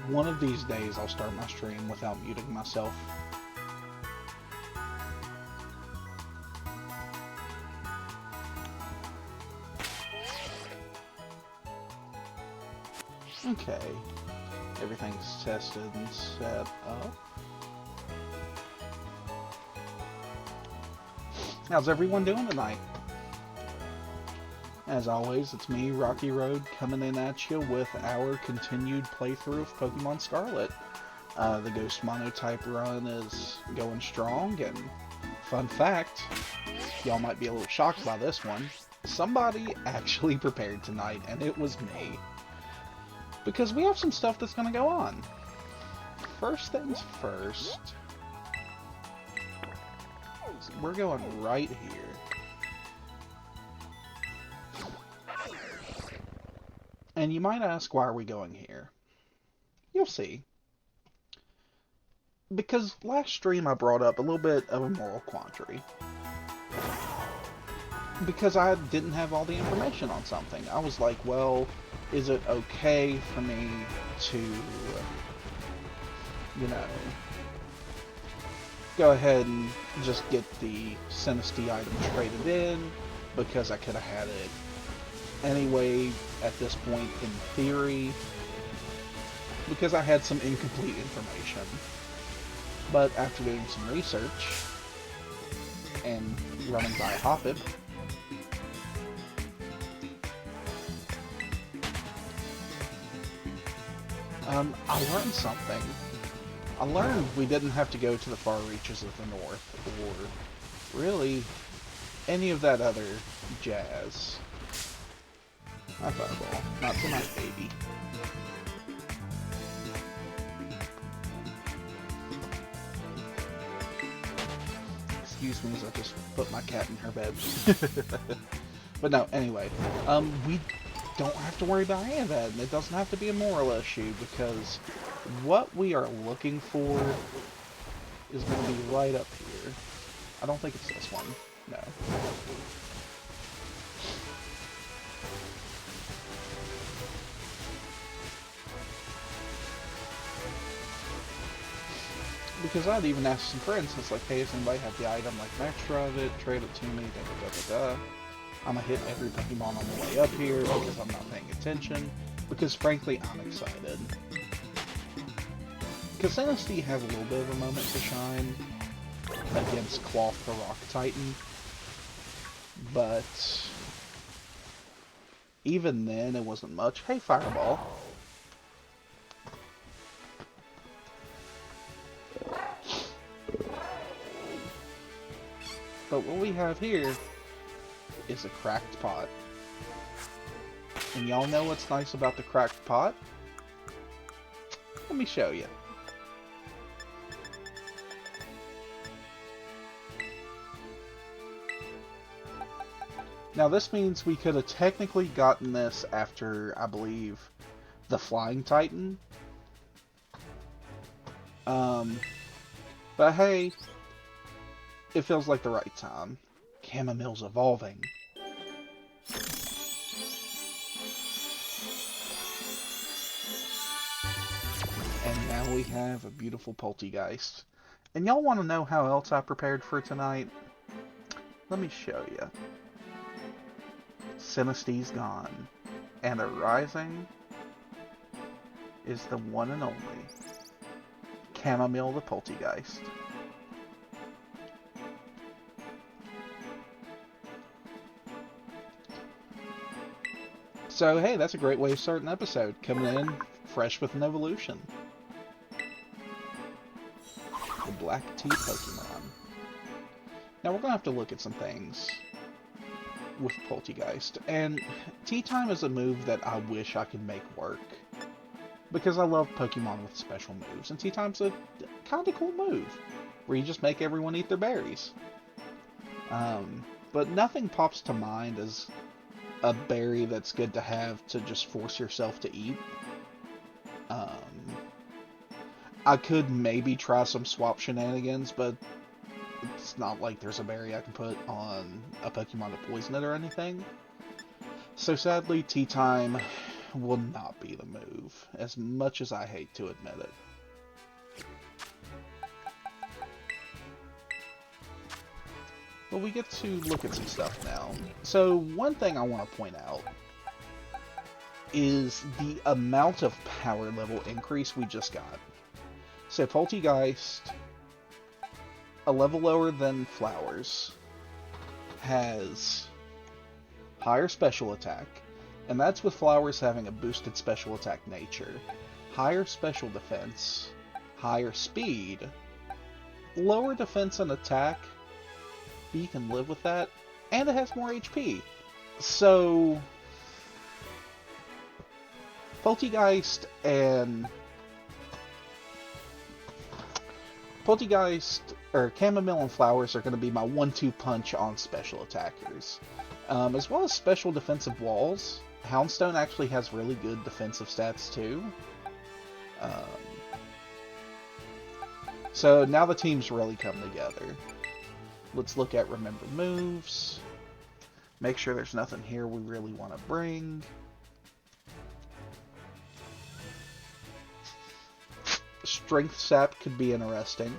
One of these days I'll start my stream without muting myself. Okay. Everything's tested and set up. How's everyone doing tonight? As always, it's me, Rocky Road, coming in at you with our continued playthrough of Pokemon Scarlet. The Ghost Monotype run is going strong, and fun fact, y'all might be a little shocked by this one, somebody actually prepared tonight, and it was me. Because we have some stuff that's going to go on. First things first, we're going right here. And you might ask, why are we going here? You'll see. Because last stream I brought up a little bit of a moral quandary. Because I didn't have all the information on something. I was like, well, is it okay for me to, you know, go ahead and just get the Sinistea item traded in, because I could have had it anyway at this point in theory, because I had some incomplete information. But after doing some research and running by Hoppip, I learned something. I learned we didn't have to go to the far reaches of the north, or really any of that other jazz. My fireball, not tonight, baby. Excuse me as I just put my cat in her bed. But no, anyway, we don't have to worry about any of that, and it doesn't have to be a moral issue, because what we are looking for is going to be right up here. I don't think it's this one. No. Because I'd even asked some friends, it's like, hey, does anybody have the item, like an extra of it, trade it to me, da-da-da-da-da. I'm gonna hit every Pokemon on the way up here, because I'm not paying attention, because frankly, I'm excited. Because Sinistea have a little bit of a moment to shine against Cloth the Rock Titan, but even then, it wasn't much. Hey, Fireball. But what we have here is a cracked pot. And y'all know what's nice about the cracked pot? Let me show you. Now this means we could have technically gotten this after, I believe, the Flying Titan. But hey, it feels like the right time. Chamomile's evolving. And now we have a beautiful Poltegeist. And y'all want to know how else I prepared for tonight? Let me show you. Sinestea's gone. And arising is the one and only Chamomile the Poltegeist. So, hey, that's a great way to start an episode. Coming in fresh with an evolution. The Black Tea Pokemon. Now, we're going to have to look at some things with Poltegeist. And Tea Time is a move that I wish I could make work. Because I love Pokemon with special moves. And Tea Time's a kind of cool move. Where you just make everyone eat their berries. But nothing pops to mind as a berry that's good to have to just force yourself to eat. I could maybe try some swap shenanigans, but it's not like there's a berry I can put on a Pokemon to poison it or anything. So sadly, Tea Time will not be the move, as much as I hate to admit it. But we get to look at some stuff now. So one thing I want to point out is the amount of power level increase we just got. So Poltegeist, a level lower than Flowers, has higher special attack, and that's with Flowers having a boosted special attack nature, higher special defense, higher speed, lower defense and attack, but you can live with that, and it has more HP. So Poltegeist, or Chamomile and Flowers are going to be my 1-2 punch on special attackers. As well as special defensive walls. Houndstone actually has really good defensive stats too. So now the team's really come together. Let's look at Remember Moves. Make sure there's nothing here we really want to bring. Strength Sap could be interesting.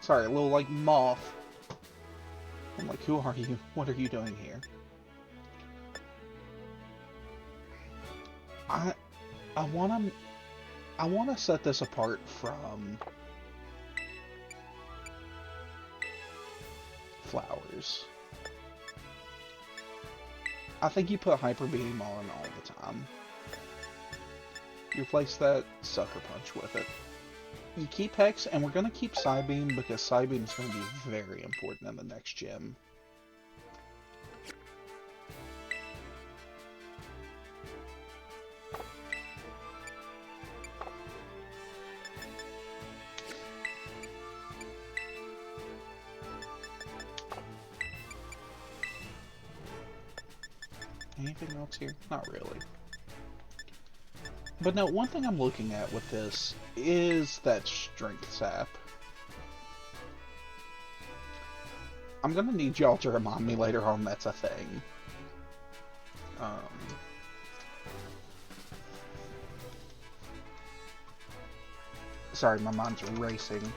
Sorry, a little like moth. I'm like, who are you? What are you doing here? I wanna set this apart from Flowers. I think you put Hyper Beam on all the time. You replace that Sucker Punch with it. You keep Hex, and we're going to keep Psybeam because Psybeam is going to be very important in the next gym. Anything else here? Not really. But no, one thing I'm looking at with this is that Strength Sap. I'm gonna need y'all to remind me later on that's a thing. Sorry, my mind's racing.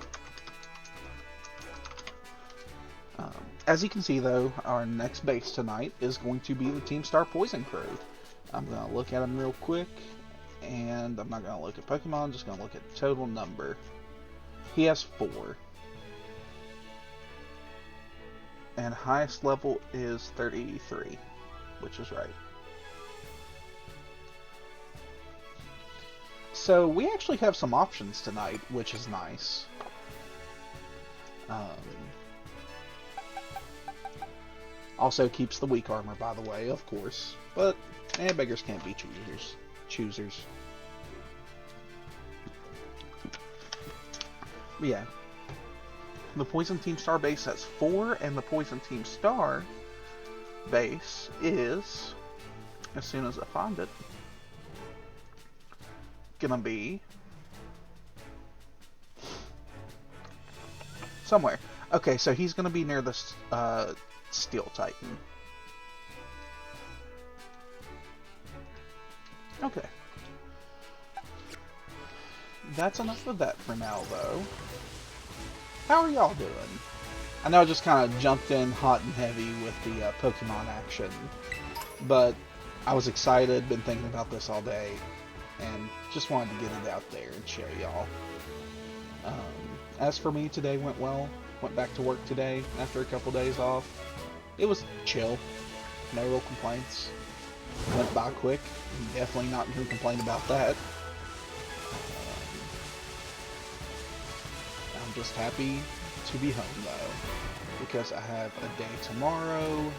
As you can see though, our next base tonight is going to be the Team Star Poison Crow. I'm gonna look at him real quick. And I'm not going to look at Pokemon, I'm just going to look at the total number. He has 4. And highest level is 33, which is right. So we actually have some options tonight, which is nice. Also keeps the weak armor, by the way, of course. But, beggars can't be choosers. But yeah. The Poison Team Star base has 4, and the Poison Team Star base is, as soon as I find it, gonna be somewhere. Okay, so he's gonna be near the Steel Titan. Okay. That's enough of that for now, though. How are y'all doing? I know I just kind of jumped in hot and heavy with the Pokemon action, but I was excited, been thinking about this all day, and just wanted to get it out there and show y'all. As for me, today went well. Went back to work today after a couple days off. It was chill. No real complaints. Went by quick. Definitely not going to complain about that. I'm just happy to be home though, because I have a day tomorrow,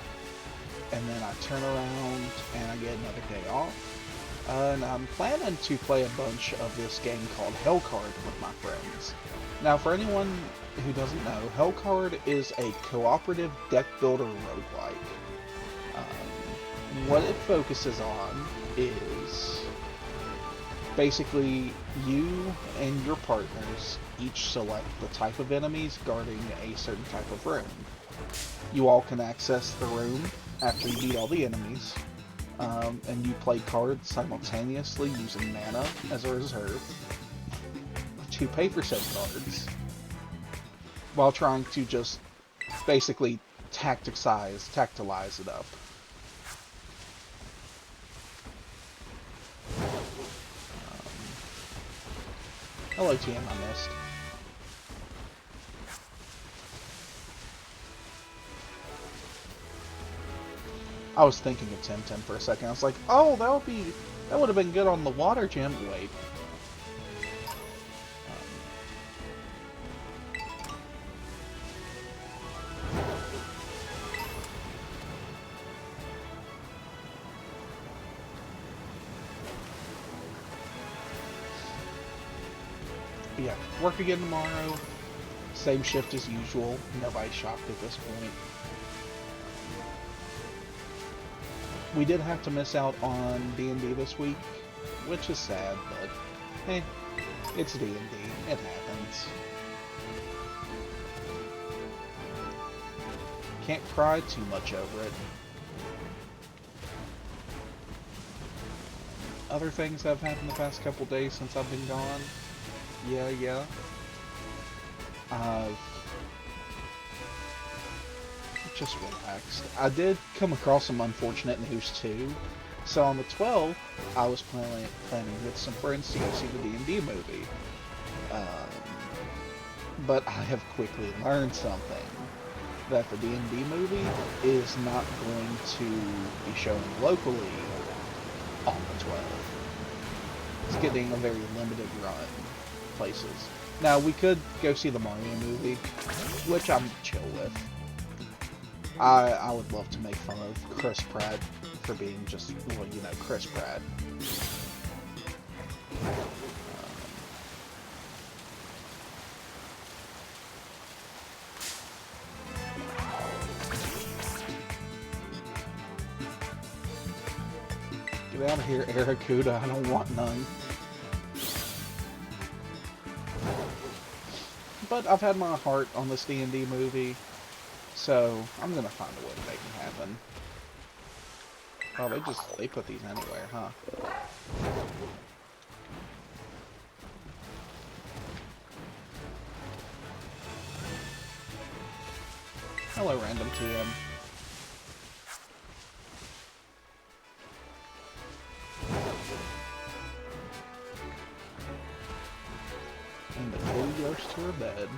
and then I turn around and I get another day off. And I'm planning to play a bunch of this game called Hellcard with my friends. Now, for anyone who doesn't know, Hellcard is a cooperative deck builder roguelike. what it focuses on is basically you and your partners each select the type of enemies guarding a certain type of room. You all can access the room after you beat all the enemies, and you play cards simultaneously using mana as a reserve to pay for said cards, while trying to just basically tactilize it up. Hello, TM, I missed. I was thinking of Temtem for a second. I was like, oh, that would have been good on the water gym. Wait. But yeah, work again tomorrow. Same shift as usual. Nobody's shocked at this point. We did have to miss out on D&D this week, which is sad, but hey, it's D&D. It happens. Can't cry too much over it. Other things that have happened the past couple days since I've been gone. Yeah. I've just relaxed. I did come across some unfortunate news too. So on the 12th, I was planning with some friends to go see the D&D movie. But I have quickly learned something. That the D&D movie is not going to be shown locally on the 12th. It's getting a very limited run places. Now, we could go see the Mario movie, which I'm chill with. I would love to make fun of Chris Pratt for being just, well, you know, Chris Pratt. Get out of here, Aracuda. I don't want none. But I've had my heart on this D&D movie, so I'm gonna find a way to make it happen. Oh, they put these anywhere, huh? Hello, random TM. And the kitty goes to her bed.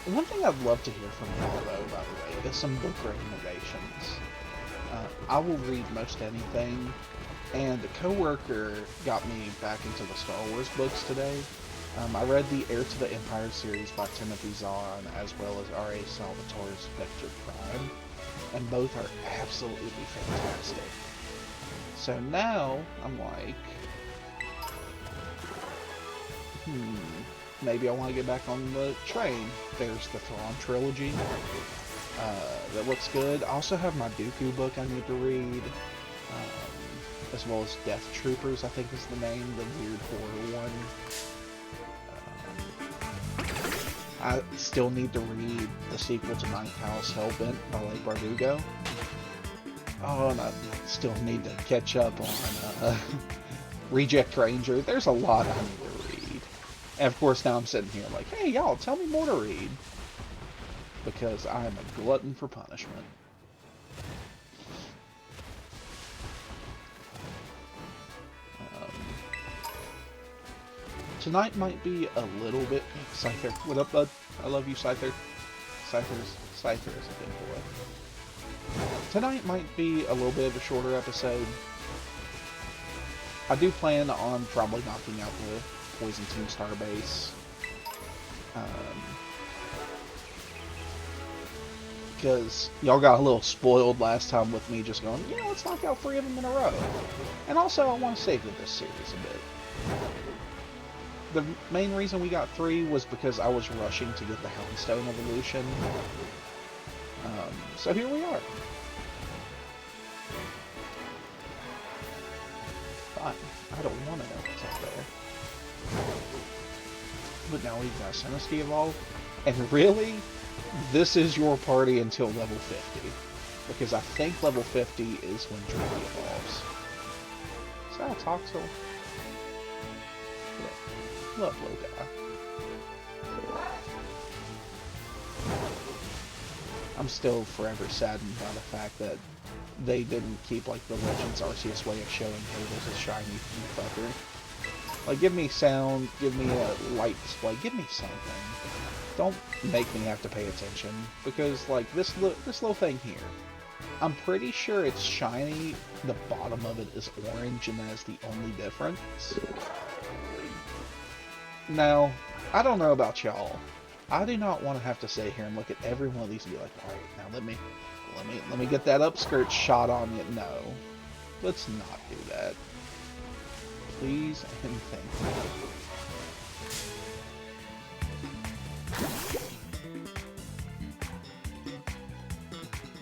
One thing I'd love to hear from y'all, though, by the way, is some book recommendations. I will read most anything, and a coworker got me back into the Star Wars books today. I read the Heir to the Empire series by Timothy Zahn, as well as R.A. Salvatore's Vector Prime, and both are absolutely fantastic. So now, I'm like, maybe I want to get back on the train. There's the Thrawn trilogy. That looks good. I also have my Dooku book I need to read. As well as Death Troopers, I think is the name, the weird horror one. I still need to read the sequel to Ninth House Hellbent by Leigh Bardugo. Oh, and I still need to catch up on Reject Ranger. There's a lot I need to read. And of course now I'm sitting here like, hey y'all, tell me more to read. Because I am a glutton for punishment. Tonight might be a little bit... Scyther, what up, bud? I love you, Scyther. Scyther is a good boy. Tonight might be a little bit of a shorter episode. I do plan on probably knocking out the Poison Team Starbase. Because y'all got a little spoiled last time with me just going, yeah, let's knock out 3 of them in a row. And also, I want to savor this series a bit. The main reason we got 3 was because I was rushing to get the Houndstone evolution. So here we are. Fine. I don't want to know what's up there. But now we've got Sinistee evolve. And really, this is your party until level 50. Because I think level 50 is when Druid evolves. Is that a Toxel? Lovely guy. I'm still forever saddened by the fact that they didn't keep like the Legends Arceus way of showing Hazel as a shiny fucker. Like, give me sound, give me a light display, give me something. Don't make me have to pay attention, because like this little thing here, I'm pretty sure it's shiny. The bottom of it is orange, and that is the only difference. Now, I don't know about y'all. I do not want to have to sit here and look at every one of these and be like, all right, now let me get that upskirt shot on you. No, let's not do that. Please and thank you.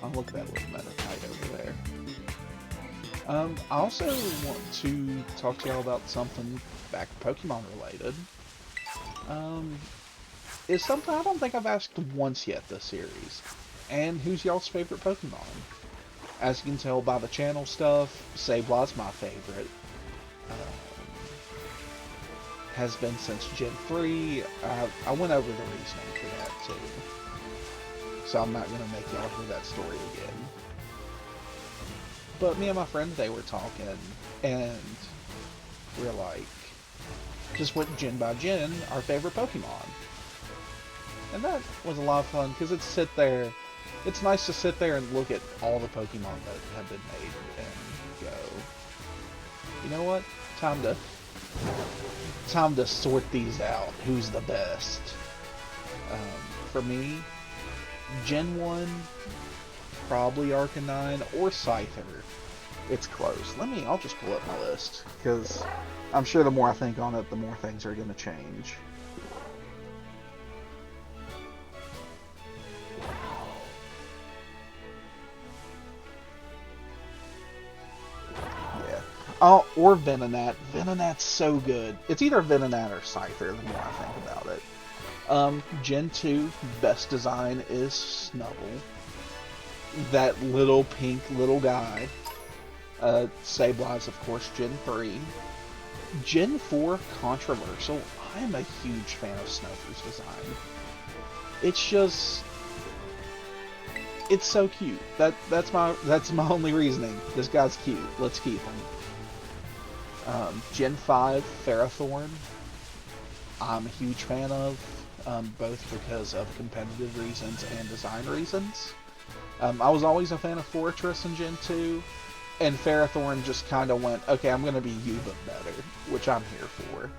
I'll look at that little Metatite over there. I also want to talk to y'all about something back Pokemon related. Is something I don't think I've asked once yet this series. And who's y'all's favorite Pokemon? As you can tell by the channel stuff, Sable's my favorite. Has been since Gen 3. I went over the reasoning for that too. So I'm not going to make y'all hear that story again. But me and my friend, they were talking, and we're like, just went gen by gen, our favorite Pokemon. And that was a lot of fun, because it's nice to sit there and look at all the Pokemon that have been made and go, you know what? Time to sort these out. Who's the best? For me, Gen 1, probably Arcanine or Scyther. It's close. I'll just pull up my list, because I'm sure the more I think on it, the more things are going to change. Oh, or Venonat. Venonat's so good. It's either Venonat or Scyther, the more I think about it. Gen 2, best design is Snubble. That little pink little guy. Sable's, of course, Gen 3. Gen 4, controversial. I am a huge fan of Snoker's design. It's just... it's so cute. That's my only reasoning. This guy's cute. Let's keep him. Gen 5, Ferrothorn, I'm a huge fan of, both because of competitive reasons and design reasons. I was always a fan of Fortress in Gen 2, and Ferrothorn just kind of went, okay, I'm going to be you but better, which I'm here for.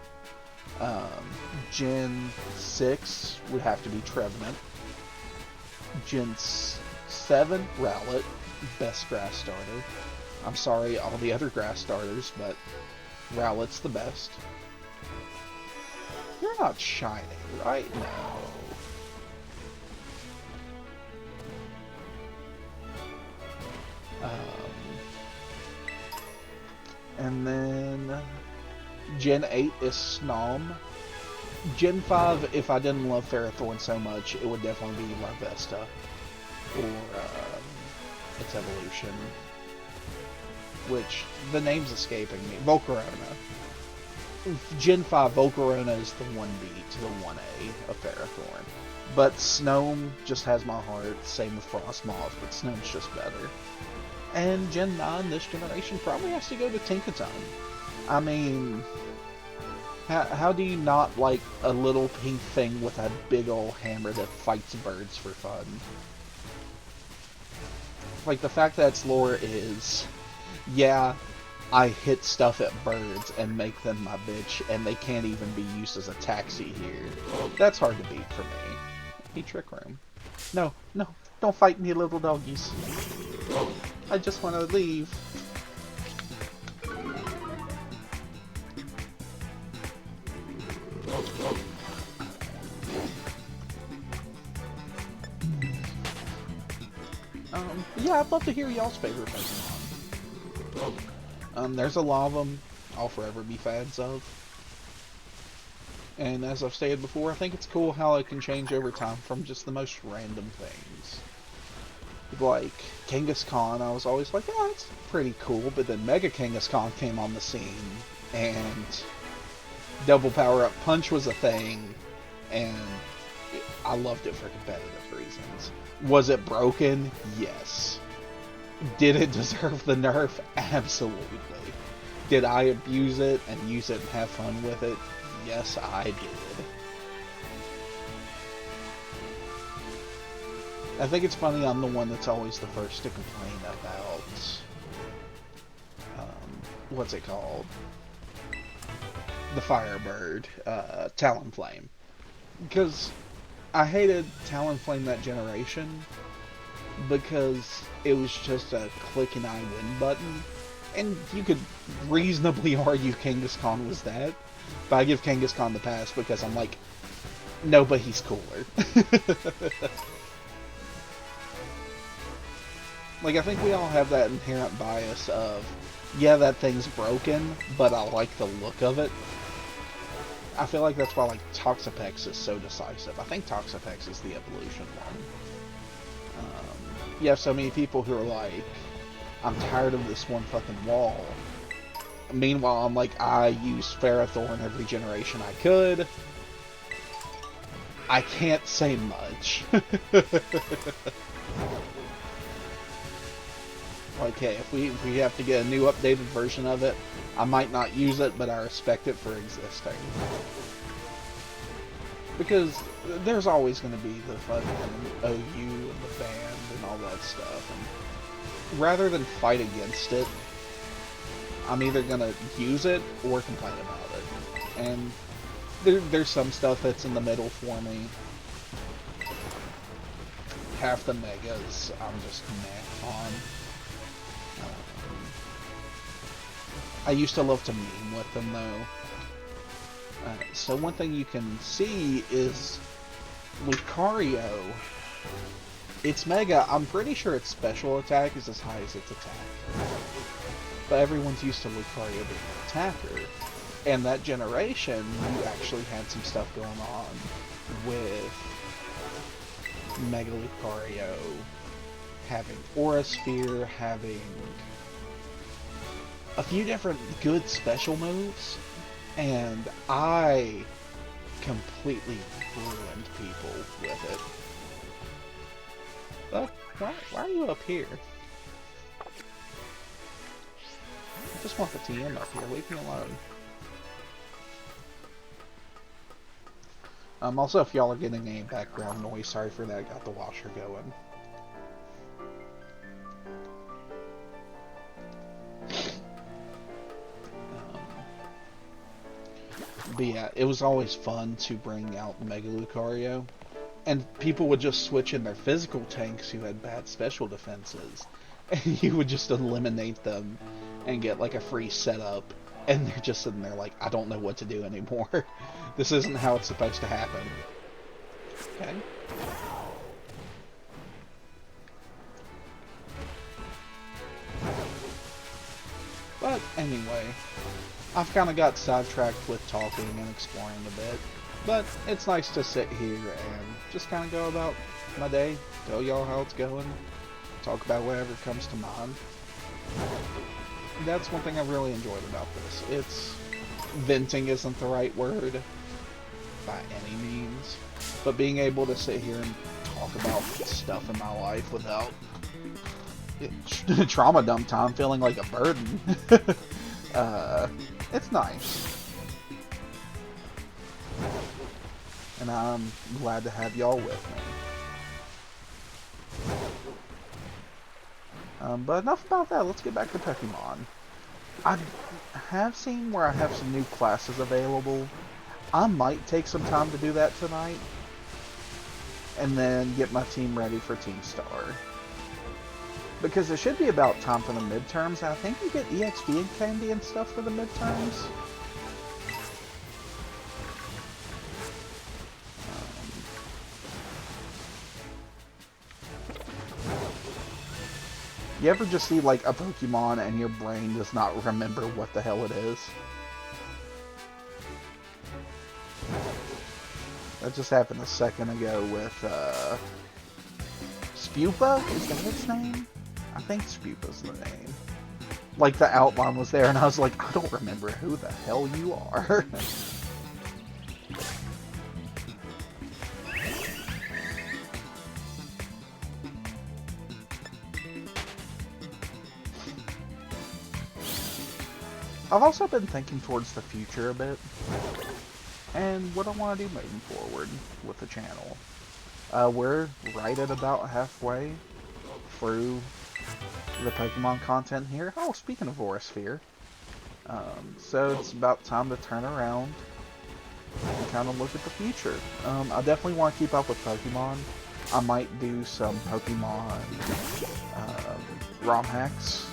Gen 6 would have to be Trevenant. Gen 7, Rowlet, best grass starter. I'm sorry, all the other grass starters, but Rowlet's the best. You're not shiny, right? No. And then Gen 8 is Snom. Gen 5, if I didn't love Ferrothorn so much, it would definitely be Larvesta. Or its evolution. Which, the name's escaping me. Volcarona. Gen 5, Volcarona is the 1B to the 1A of Ferrothorn. But Snom just has my heart. Same with Frostmoth, but Snom's just better. And Gen 9, this generation, probably has to go to Tinkaton. I mean, how do you not like a little pink thing with a big ol' hammer that fights birds for fun? Like, the fact that its lore is... yeah, I hit stuff at birds and make them my bitch, and they can't even be used as a taxi here. That's hard to beat for me. Hey, Trick Room. No, don't fight me, little doggies. I just want to leave. Yeah, I'd love to hear y'all's favorite Pokemon. There's a lot of them I'll forever be fans of. And as I've stated before, I think it's cool how it can change over time from just the most random things. Like Kangaskhan, I was always like, yeah, it's pretty cool, but then Mega Kangaskhan came on the scene, and Double Power Up Punch was a thing, and I loved it for competitive reasons. Was it broken? Yes. Did it deserve the nerf? Absolutely. Did I abuse it and use it and have fun with it? Yes, I did. I think it's funny I'm the one that's always the first to complain about, what's it called? The Firebird, Talonflame. Because I hated Talonflame that generation, because it was just a click and I win button. And you could reasonably argue Kangaskhan was that. But I give Kangaskhan the pass because I'm like, no, but he's cooler. Like, I think we all have that inherent bias of, yeah, that thing's broken, but I like the look of it. I feel like that's why, like, Toxapex is so decisive. I think Toxapex is the evolution one. You have so many people who are like, I'm tired of this one fucking wall. Meanwhile, I'm like, I use Ferrothorn every generation I could. I can't say much. Like, hey, if we have to get a new updated version of it, I might not use it, but I respect it for existing. Because there's always going to be the fucking OU and the band and all that stuff. And rather than fight against it, I'm either going to use it or complain about it. And there's some stuff that's in the middle for me. Half the megas I'm just meh on. I used to love to meme with them though. So one thing you can see is Lucario, its Mega, I'm pretty sure its special attack is as high as its attack. But everyone's used to Lucario being an attacker. And that generation, you actually had some stuff going on with Mega Lucario having Aura Sphere, having a few different good special moves, and I completely ruined people with it. But why are you up here? I just want the TM up here. Leave me alone. Also, if y'all are getting any background noise, sorry for that. Got the washer going. But yeah, it was always fun to bring out Mega Lucario. And people would just switch in their physical tanks who had bad special defenses. And you would just eliminate them and get like a free setup. And they're just sitting there like, I don't know what to do anymore. This isn't how it's supposed to happen. Okay. But anyway, I've kind of got sidetracked with talking and exploring a bit. But it's nice to sit here and just kind of go about my day, tell y'all how it's going, talk about whatever comes to mind. That's one thing I really enjoyed about this. It's venting isn't the right word by any means, but being able to sit here and talk about stuff in my life without trauma dump time feeling like a burden. It's nice. And I'm glad to have y'all with me. But enough about that, let's get back to Pokemon. I have seen where I have some new classes available. I might take some time to do that tonight. And then get my team ready for Team Star. Because it should be about time for the midterms, and I think you get EXP and candy and stuff for the midterms. You ever just see like a Pokemon and your brain does not remember what the hell it is? That just happened a second ago with Spupa? Is that its name? I think Spupa's the name. Like the outline was there and I was like, I don't remember who the hell you are. I've also been thinking towards the future a bit, and what I want to do moving forward with the channel. We're right at about halfway through the Pokemon content here. Oh, speaking of Vorosphere, so it's about time to turn around and kind of look at the future. I definitely want to keep up with Pokemon. I might do some Pokemon ROM hacks,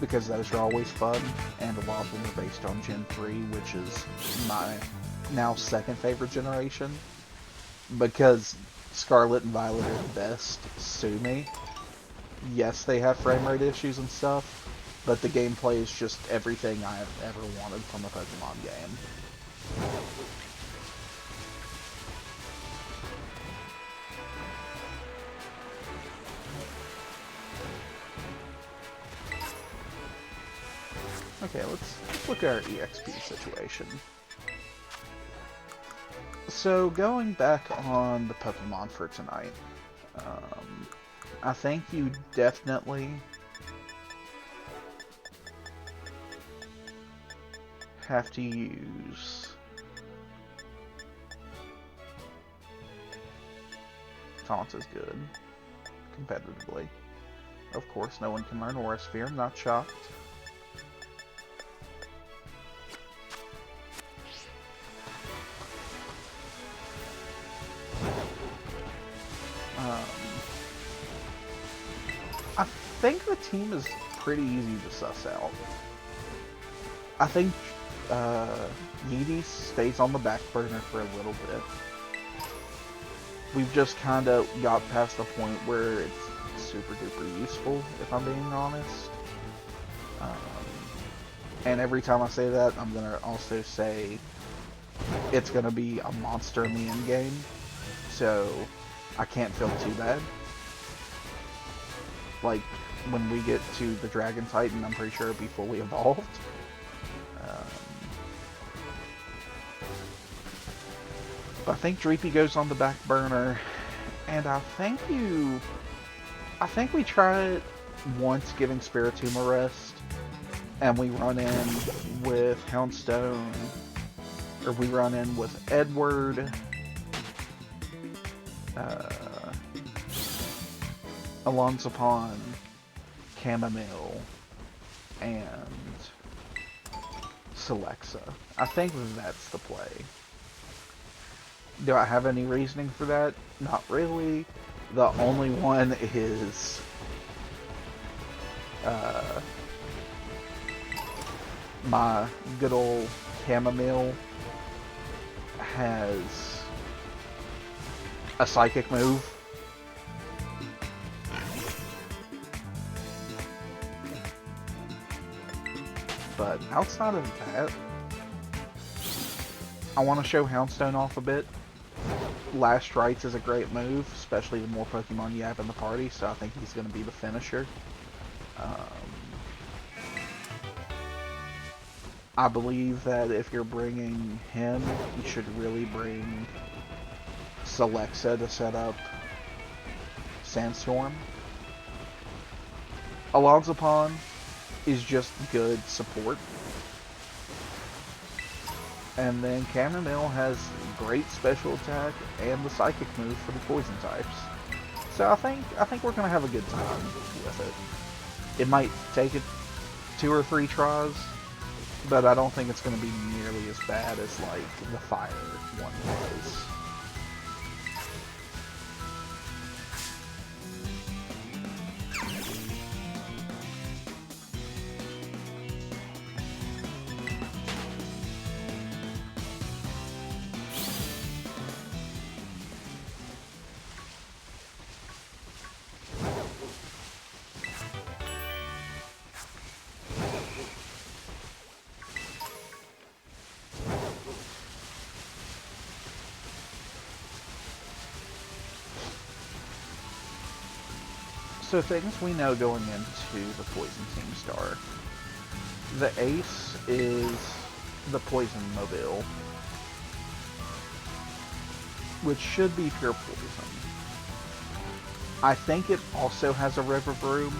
because those are always fun, and a lot of them are based on Gen 3, which is my now second favorite generation, because Scarlet and Violet are the best. Sue me. Yes, they have frame rate issues and stuff, but the gameplay is just everything I have ever wanted from a Pokemon game. Okay, let's look at our EXP situation. So, going back on the Pokemon for tonight, I think you definitely have to use Taunt is good, competitively. Of course, no one can learn Aura Sphere, I'm not shocked. I think the team is pretty easy to suss out. I think Yeezy stays on the back burner for a little bit. We've just kind of got past the point where it's super duper useful, if I'm being honest. And every time I say that, I'm gonna also say it's gonna be a monster in the end game, so I can't feel too bad. Like, when we get to the Dragon Titan, I'm pretty sure it'll be fully evolved. But I think Dreepy goes on the back burner, and I think we try it once giving Spiritomb a rest, and we run in with Houndstone, or we run in with Edward, Alonzapon, Chamomile, and Celexa. I think that's the play. Do I have any reasoning for that? Not really. The only one is my good old Chamomile has a psychic move. But outside of that, I want to show Houndstone off a bit. Last Rites is a great move, especially the more Pokemon you have in the party, so I think he's going to be the finisher. I believe that if you're bringing him, you should really bring Celexa to set up Sandstorm. Alonzapon is just good support. And then Chamomile has great special attack and the psychic move for the poison types. So I think we're gonna have a good time with it. It might take it 2 or 3 tries, but I don't think it's gonna be nearly as bad as like the fire one was. So things we know going into the Poison Team Star. The Ace is the Poison Mobile, which should be pure poison. I think it also has a River Broom,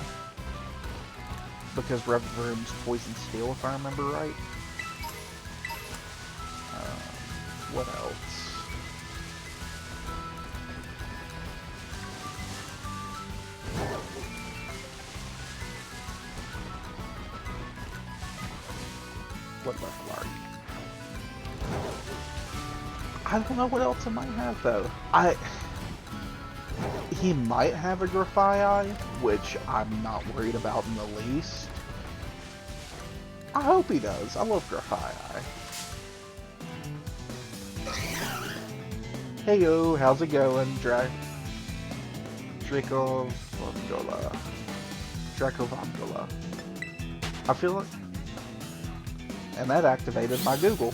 because River Broom's Poison Steel, if I remember right. What else? What level are you? I don't know what else it might have, though. He might have a Grafai, which I'm not worried about in the least. I hope he does. I love Grafai. Heyo, how's it going, Dracovongola. I feel it. And that activated my Google.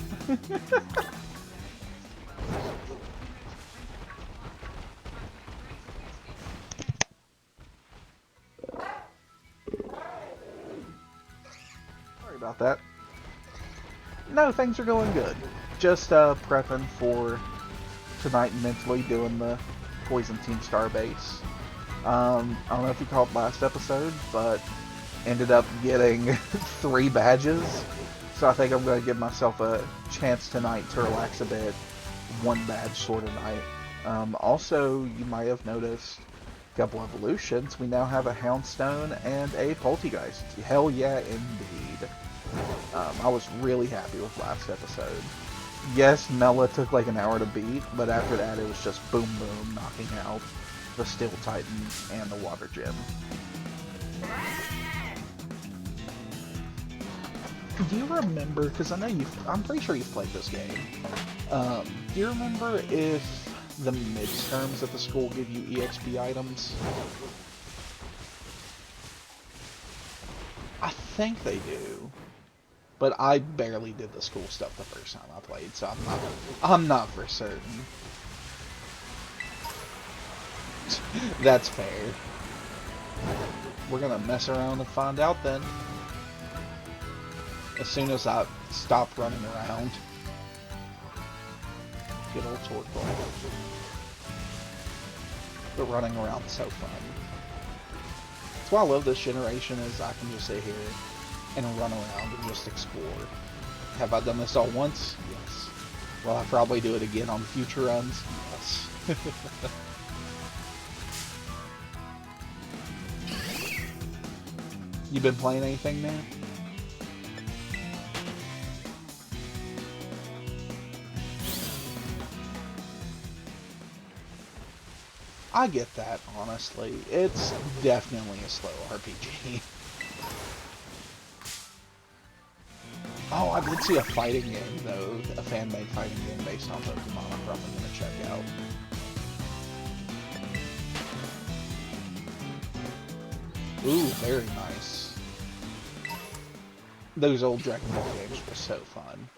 Sorry about that. No, things are going good. Just prepping for tonight, mentally doing the Poison Team Star base. I don't know if you caught last episode, but ended up getting 3 badges. So I think I'm going to give myself a chance tonight to relax a bit. 1 badge sort of night. Also, you might have noticed a couple evolutions. We now have a Houndstone and a Poltergeist. Hell yeah, indeed. I was really happy with last episode. Yes, Mela took like an hour to beat, but after that it was just boom boom, knocking out the Steel Titan and the Water Gem. Do you remember, because I know I'm pretty sure you've played this game, do you remember if the midterms at the school give you EXP items? I think they do. But I barely did the school stuff the first time I played, so I'm not for certain. That's fair. We're gonna mess around and find out then. As soon as I stop running around. Good old Torkoal. But running around is so fun. That's why I love this generation, is I can just sit here and run around and just explore. Have I done this all once? Yes. Will I probably do it again on future runs? Yes. You been playing anything new? I get that, honestly. It's definitely a slow RPG. Oh, I did see a fighting game, though. A fan-made fighting game based on Pokemon I'm probably going to check out. Ooh, very nice. Those old Dragon Ball games were so fun.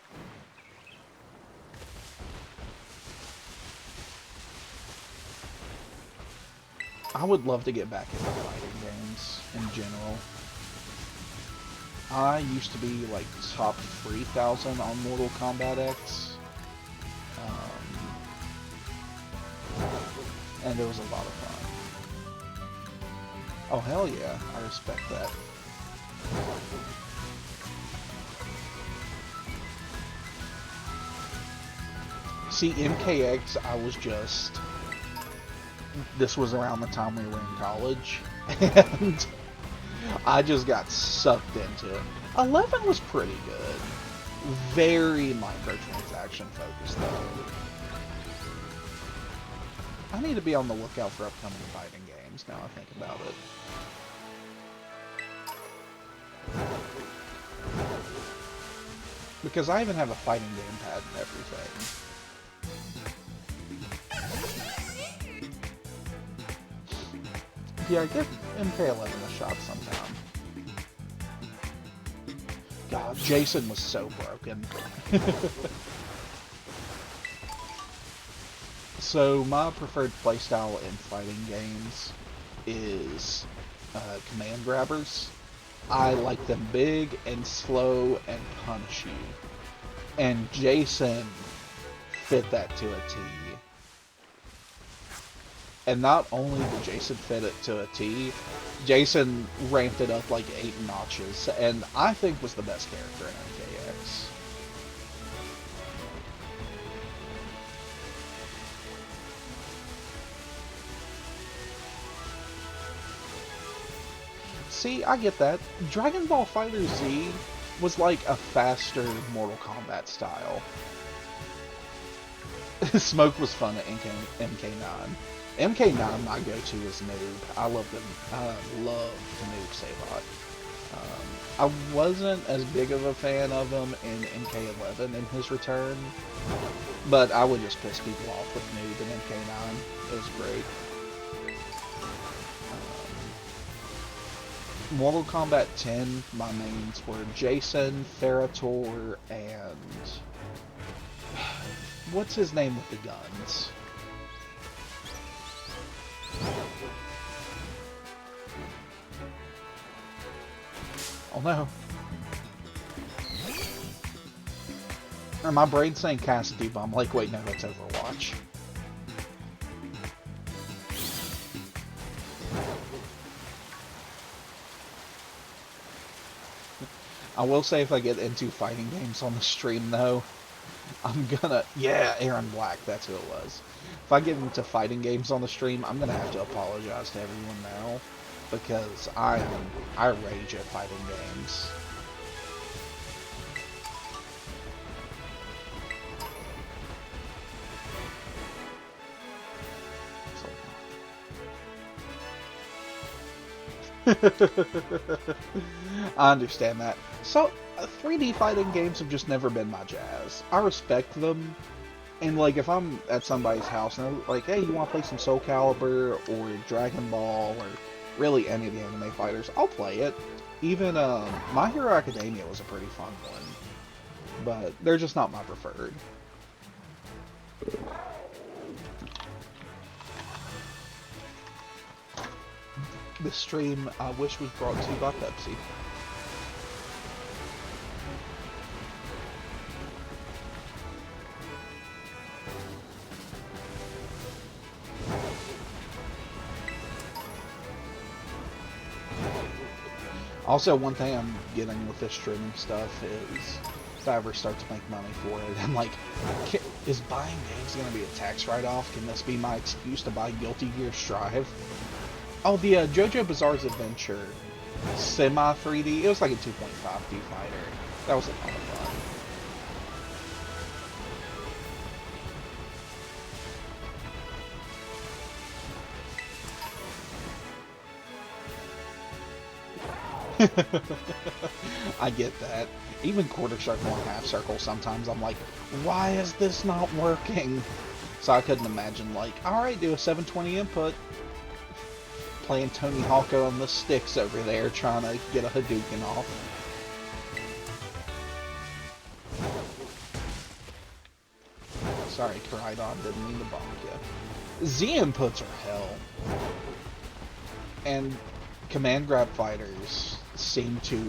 I would love to get back into fighting games in general. I used to be like top 3,000 on Mortal Kombat X. And it was a lot of fun. Oh hell yeah, I respect that. See, MKX, I was just... This was around the time we were in college, and I just got sucked into it. 11 was pretty good. Very microtransaction focused, though. I need to be on the lookout for upcoming fighting games, now I think about it. Because I even have a fighting game pad and everything. Yeah, give MK11 a shot sometime. God, Jason was so broken. So, my preferred playstyle in fighting games is command grabbers. I like them big and slow and punchy. And Jason fit that to a T. And not only did Jason fit it to a T, Jason ramped it up like 8 notches, and I think was the best character in MKX. See, I get that. Dragon Ball FighterZ was like a faster Mortal Kombat style. Smoke was fun at MK9. MK9, my go-to is Noob. I love them. I love the Noob Sabot. I wasn't as big of a fan of him in MK11 in his return, but I would just piss people off with Noob in MK9. It was great. Mortal Kombat 10, my mains were Jason, Therator, and... what's his name with the guns? Oh no. Or my brain's saying Cassidy, but I'm like, wait, no, that's Overwatch. I will say if I get into fighting games on the stream, though, I'm gonna... yeah, Aaron Black, that's who it was. If I get into fighting games on the stream, I'm gonna have to apologize to everyone now, because I rage at fighting games. I understand that. So, 3D fighting games have just never been my jazz. I respect them, and like if I'm at somebody's house and they're like, hey, you want to play some Soul Calibur or Dragon Ball or really any of the anime fighters, I'll play it. Even My Hero Academia was a pretty fun one, but they're just not my preferred. This stream, I wish was brought to you by Pepsi. Also, one thing I'm getting with this streaming stuff is, if I ever start to make money for it, I'm like, is buying games going to be a tax write-off? Can this be my excuse to buy Guilty Gear Strive? Oh, the JoJo Bizarre's Adventure semi-3D, it was like a 2.5D fighter. That was a lot of fun. I get that. Even quarter circle and half circle, sometimes I'm like, why is this not working? So I couldn't imagine, like, alright, do a 720 input. Playing Tony Hawk on the sticks over there, trying to get a Hadouken off. Sorry, Koraidon, didn't mean to bonk you. Z inputs are hell. And command grab fighters seem to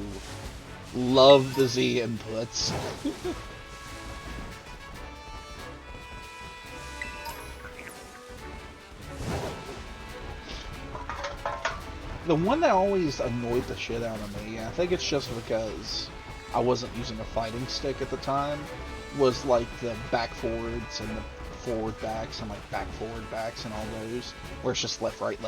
love the Z inputs. The one that always annoyed the shit out of me, and I think it's just because I wasn't using a fighting stick at the time, was like the back forwards and the forward backs and like back forward backs and all those, where it's just left right,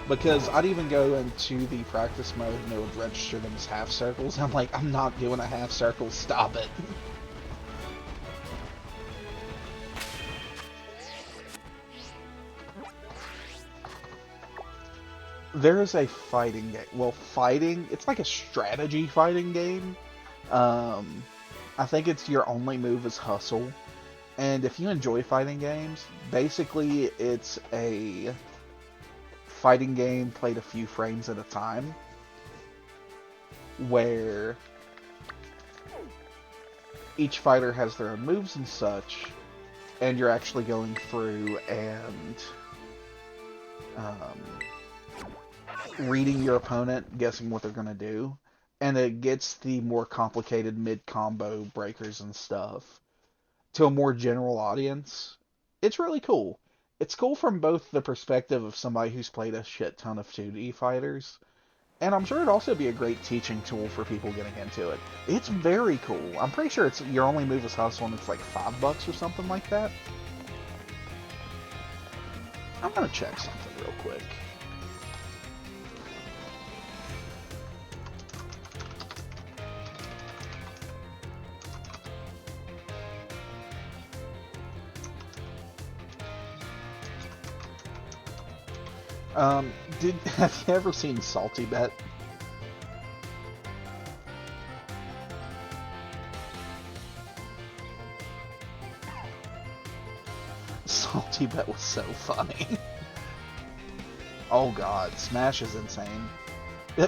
because I'd even go into the practice mode and it would register them as half circles, and I'm like, I'm not doing a half circle, stop it. There is a fighting game, well, it's like a strategy fighting game. I think it's your only move is hustle. And if you enjoy fighting games, basically it's a fighting game played a few frames at a time, where each fighter has their own moves and such, and you're actually going through and reading your opponent, guessing what they're going to do, and it gets the more complicated mid-combo breakers and stuff to a more general audience. It's really cool. It's cool from both the perspective of somebody who's played a shit ton of 2D fighters, and I'm sure it'd also be a great teaching tool for people getting into it. It's very cool. I'm pretty sure it's your only move is hustle, and it's like $5 or something like that. I'm gonna check something real quick. Have you ever seen Salty Bet? Salty Bet was so funny. Oh god, Smash is insane.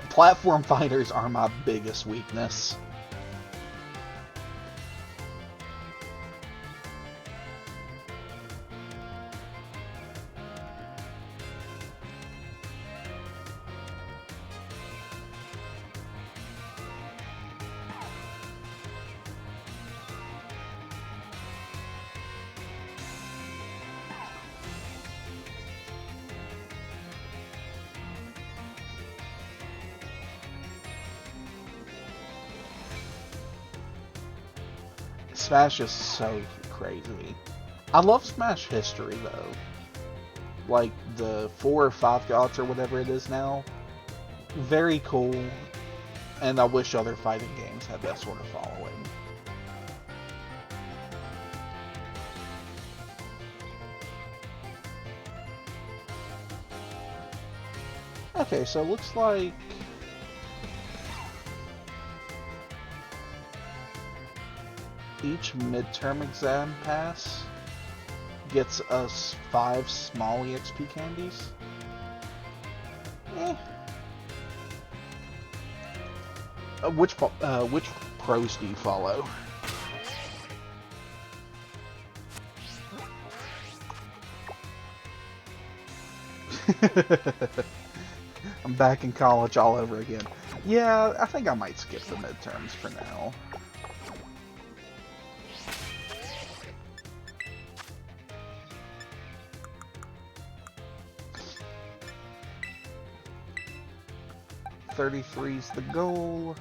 Platform fighters are my biggest weakness. Smash is so crazy. I love Smash history though. Like the 4 or 5 gods or whatever it is now. Very cool. And I wish other fighting games had that sort of following. Okay, so it looks like each midterm exam pass gets us 5 small EXP candies. Eh. Which pros do you follow? I'm back in college all over again. Yeah, I think I might skip the midterms for now. .33's the goal.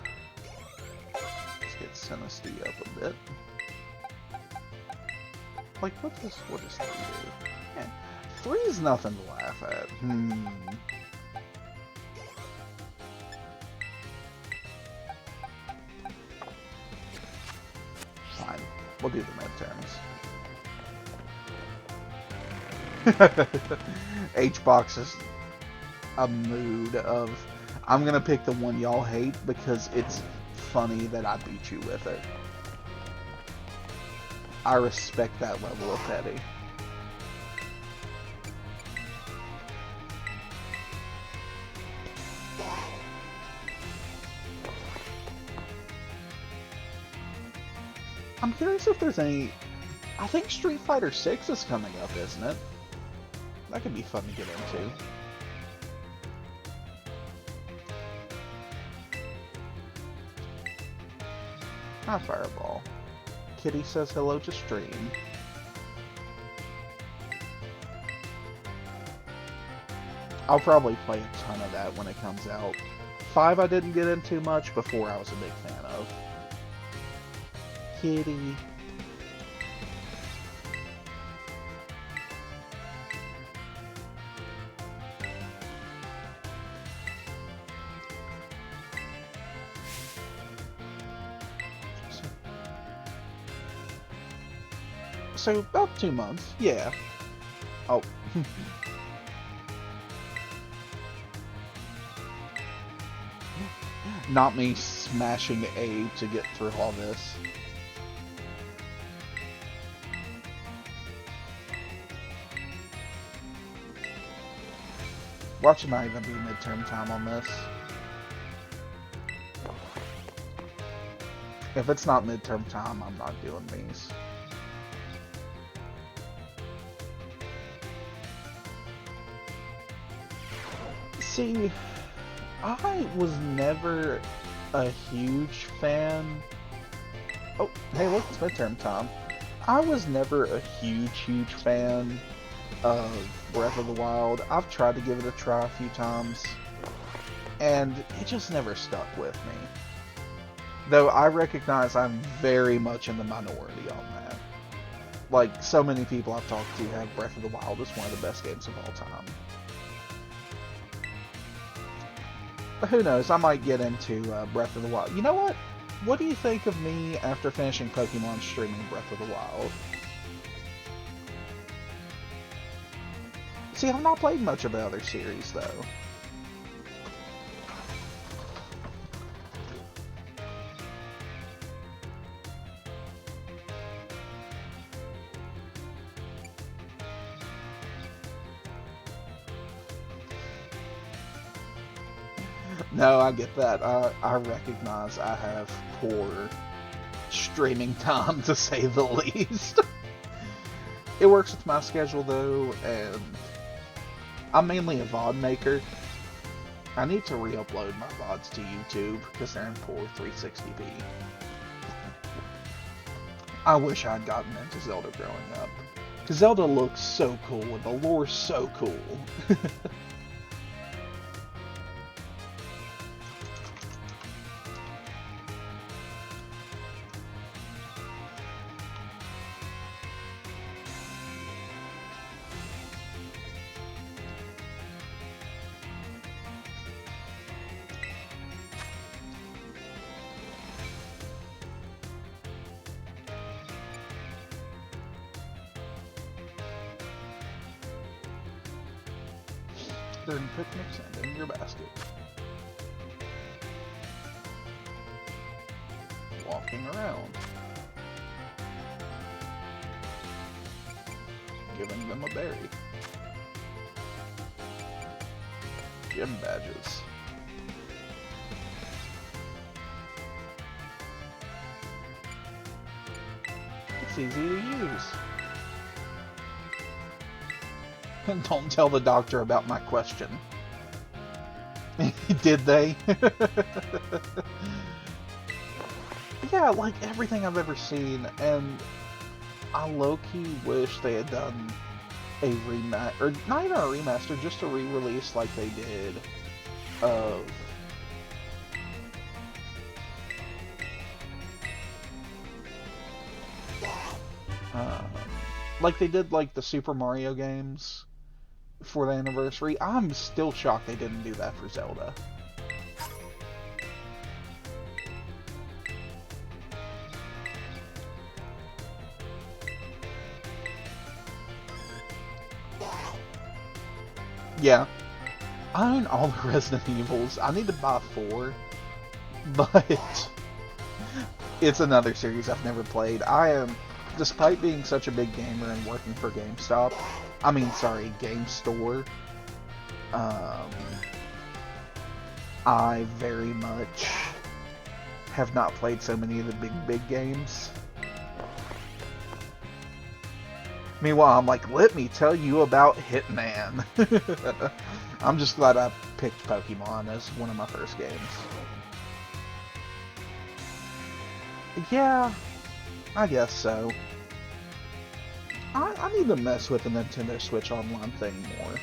Let's get Synesty up a bit. Like, what does 3 do? Yeah, 3 is nothing to laugh at. Fine. We'll do the midterms. H-Box is a mood of, I'm gonna pick the one y'all hate because it's funny that I beat you with it. I respect that level of petty. I'm curious if there's any... I think Street Fighter 6 is coming up, isn't it? That could be fun to get into. Hi, Fireball. Kitty says hello to stream. I'll probably play a ton of that when it comes out. 5 I didn't get into much, before I was a big fan of. Kitty. So, about 2 months, yeah. Oh. Not me smashing A to get through all this. Watch it not even be midterm time on this. If it's not midterm time, I'm not doing these. See, I was never a huge fan. Oh, hey, look, it's midterm time. I was never a huge fan of Breath of the Wild. I've tried to give it a try a few times, and it just never stuck with me. Though I recognize I'm very much in the minority on that. Like, so many people I've talked to have Breath of the Wild as one of the best games of all time. But who knows, I might get into Breath of the Wild. You know what? What do you think of me after finishing Pokemon streaming Breath of the Wild? See, I've not played much of the other series, though. No, I get that. I recognize I have poor streaming time, to say the least. It works with my schedule, though, and I'm mainly a VOD maker. I need to re-upload my VODs to YouTube because they're in poor 360p. I wish I'd gotten into Zelda growing up. Because Zelda looks so cool and the lore's so cool. During picnics and in your basket. Walking around. Giving them a berry. Gym badges. It's easy to use. Don't tell the doctor about my question. Did they? Yeah, like everything I've ever seen, and I low-key wish they had done a remaster, or not even a remaster, just a re-release like they did of... like they did like the Super Mario games for the anniversary. I'm still shocked they didn't do that for Zelda. Yeah. I own all the Resident Evils. I need to buy 4, but it's another series I've never played. Despite being such a big gamer and working for GameStop, GameStore, I very much have not played so many of the big games. Meanwhile, I'm like, let me tell you about Hitman. I'm just glad I picked Pokemon as one of my first games. Yeah, I guess so. I need to mess with the Nintendo Switch Online thing more.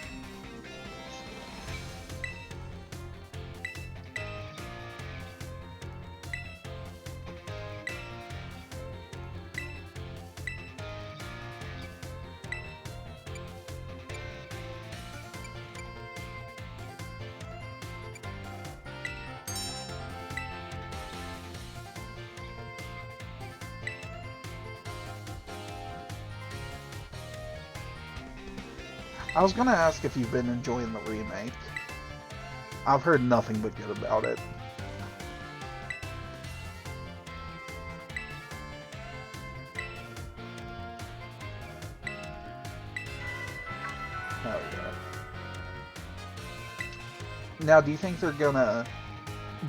I was gonna ask if you've been enjoying the remake. I've heard nothing but good about it. Oh yeah. Now, do you think they're gonna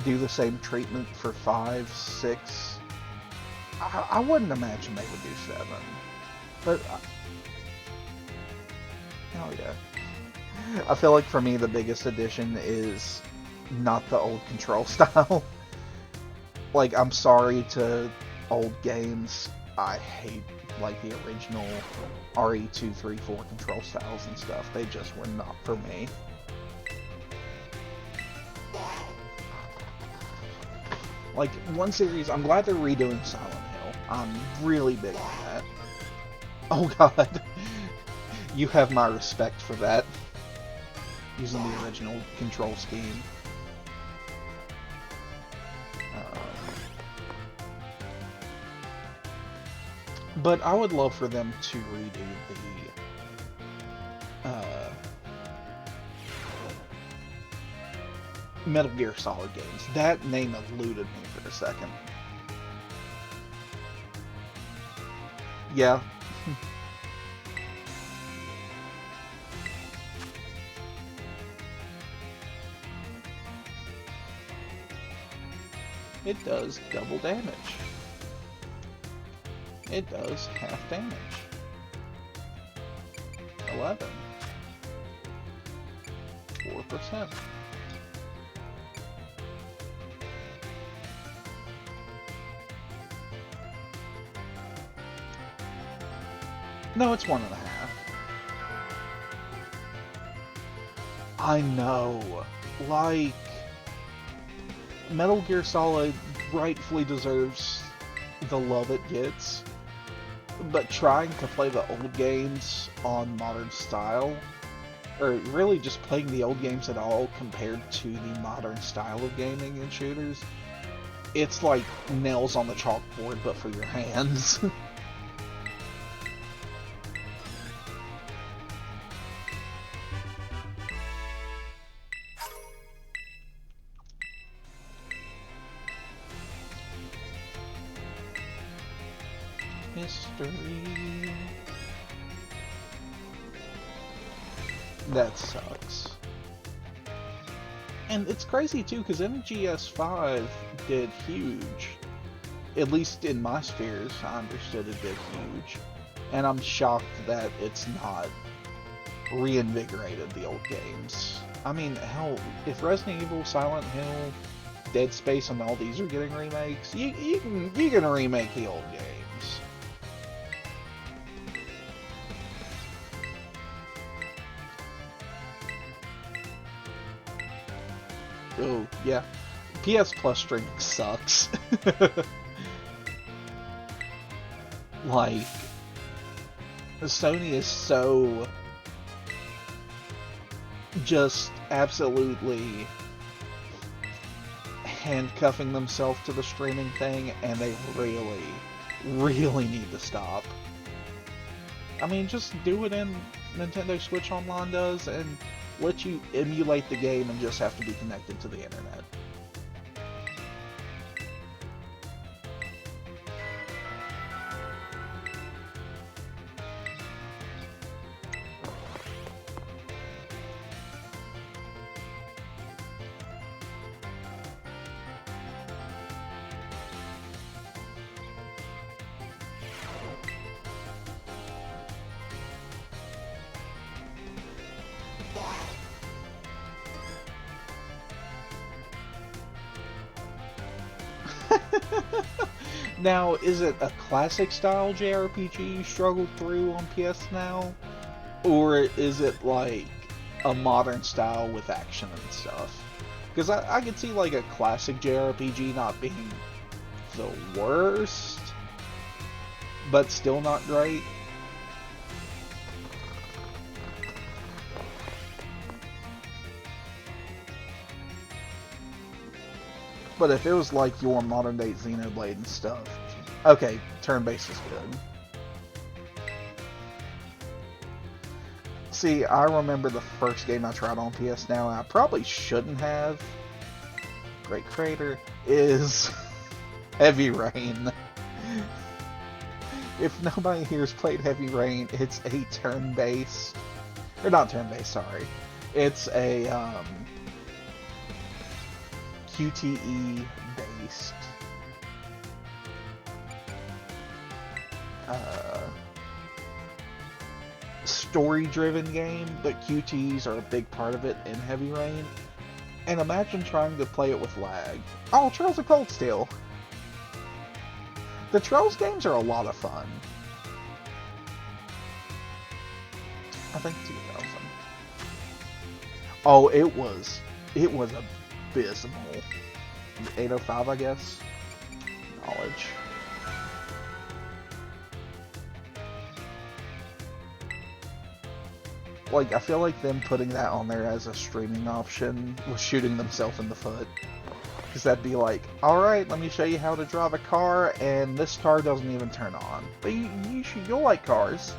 do the same treatment for 5, 6? I wouldn't imagine they would do 7. But oh yeah. I feel like for me the biggest addition is not the old control style. Like, I'm sorry to old games. I hate, like, the original RE2, 3, 4 control styles and stuff. They just were not for me. Like, one series, I'm glad they're redoing Silent Hill. I'm really big on that. Oh god. You have my respect for that. Using the original control scheme. But I would love for them to redo the Metal Gear Solid games. That name eluded me for a second. Yeah. It does double damage. It does half damage. 11. 4%. No, it's 1.5. I know. Like, Metal Gear Solid rightfully deserves the love it gets, but trying to play the old games on modern style, or really just playing the old games at all compared to the modern style of gaming and shooters, it's like nails on the chalkboard but for your hands. History. That sucks. And it's crazy too, because MGS5 did huge. At least in my spheres, I understood it did huge. And I'm shocked that it's not reinvigorated the old games. I mean, hell, if Resident Evil, Silent Hill, Dead Space, and all these are getting remakes, you can remake the old games. Oh, yeah. PS Plus streaming sucks. Like, Sony is so just absolutely handcuffing themselves to the streaming thing, and they really, really need to stop. I mean, just do it in Nintendo Switch Online does, and let you emulate the game and just have to be connected to the internet. Now, is it a classic style JRPG you struggled through on PS Now? Or is it like a modern style with action and stuff? Because I could see like a classic JRPG not being the worst, but still not great. But if it was like your modern day Xenoblade and stuff, okay, turn-based is good. See, I remember the first game I tried on PS Now, and I probably shouldn't have. Great creator is Heavy Rain. If nobody here has played Heavy Rain, it's a turn-based, or not turn-based, sorry. It's a QTE based story driven game, but QTEs are a big part of it in Heavy Rain. And imagine trying to play it with lag. Oh, Trails of Cold Steel. The Trails games are a lot of fun. I think 2000. Oh, it was abysmal. 805, I guess. Knowledge. Like, I feel like them putting that on there as a streaming option was shooting themselves in the foot. Because that'd be like, alright, let me show you how to drive a car, and this car doesn't even turn on. But you'll like cars.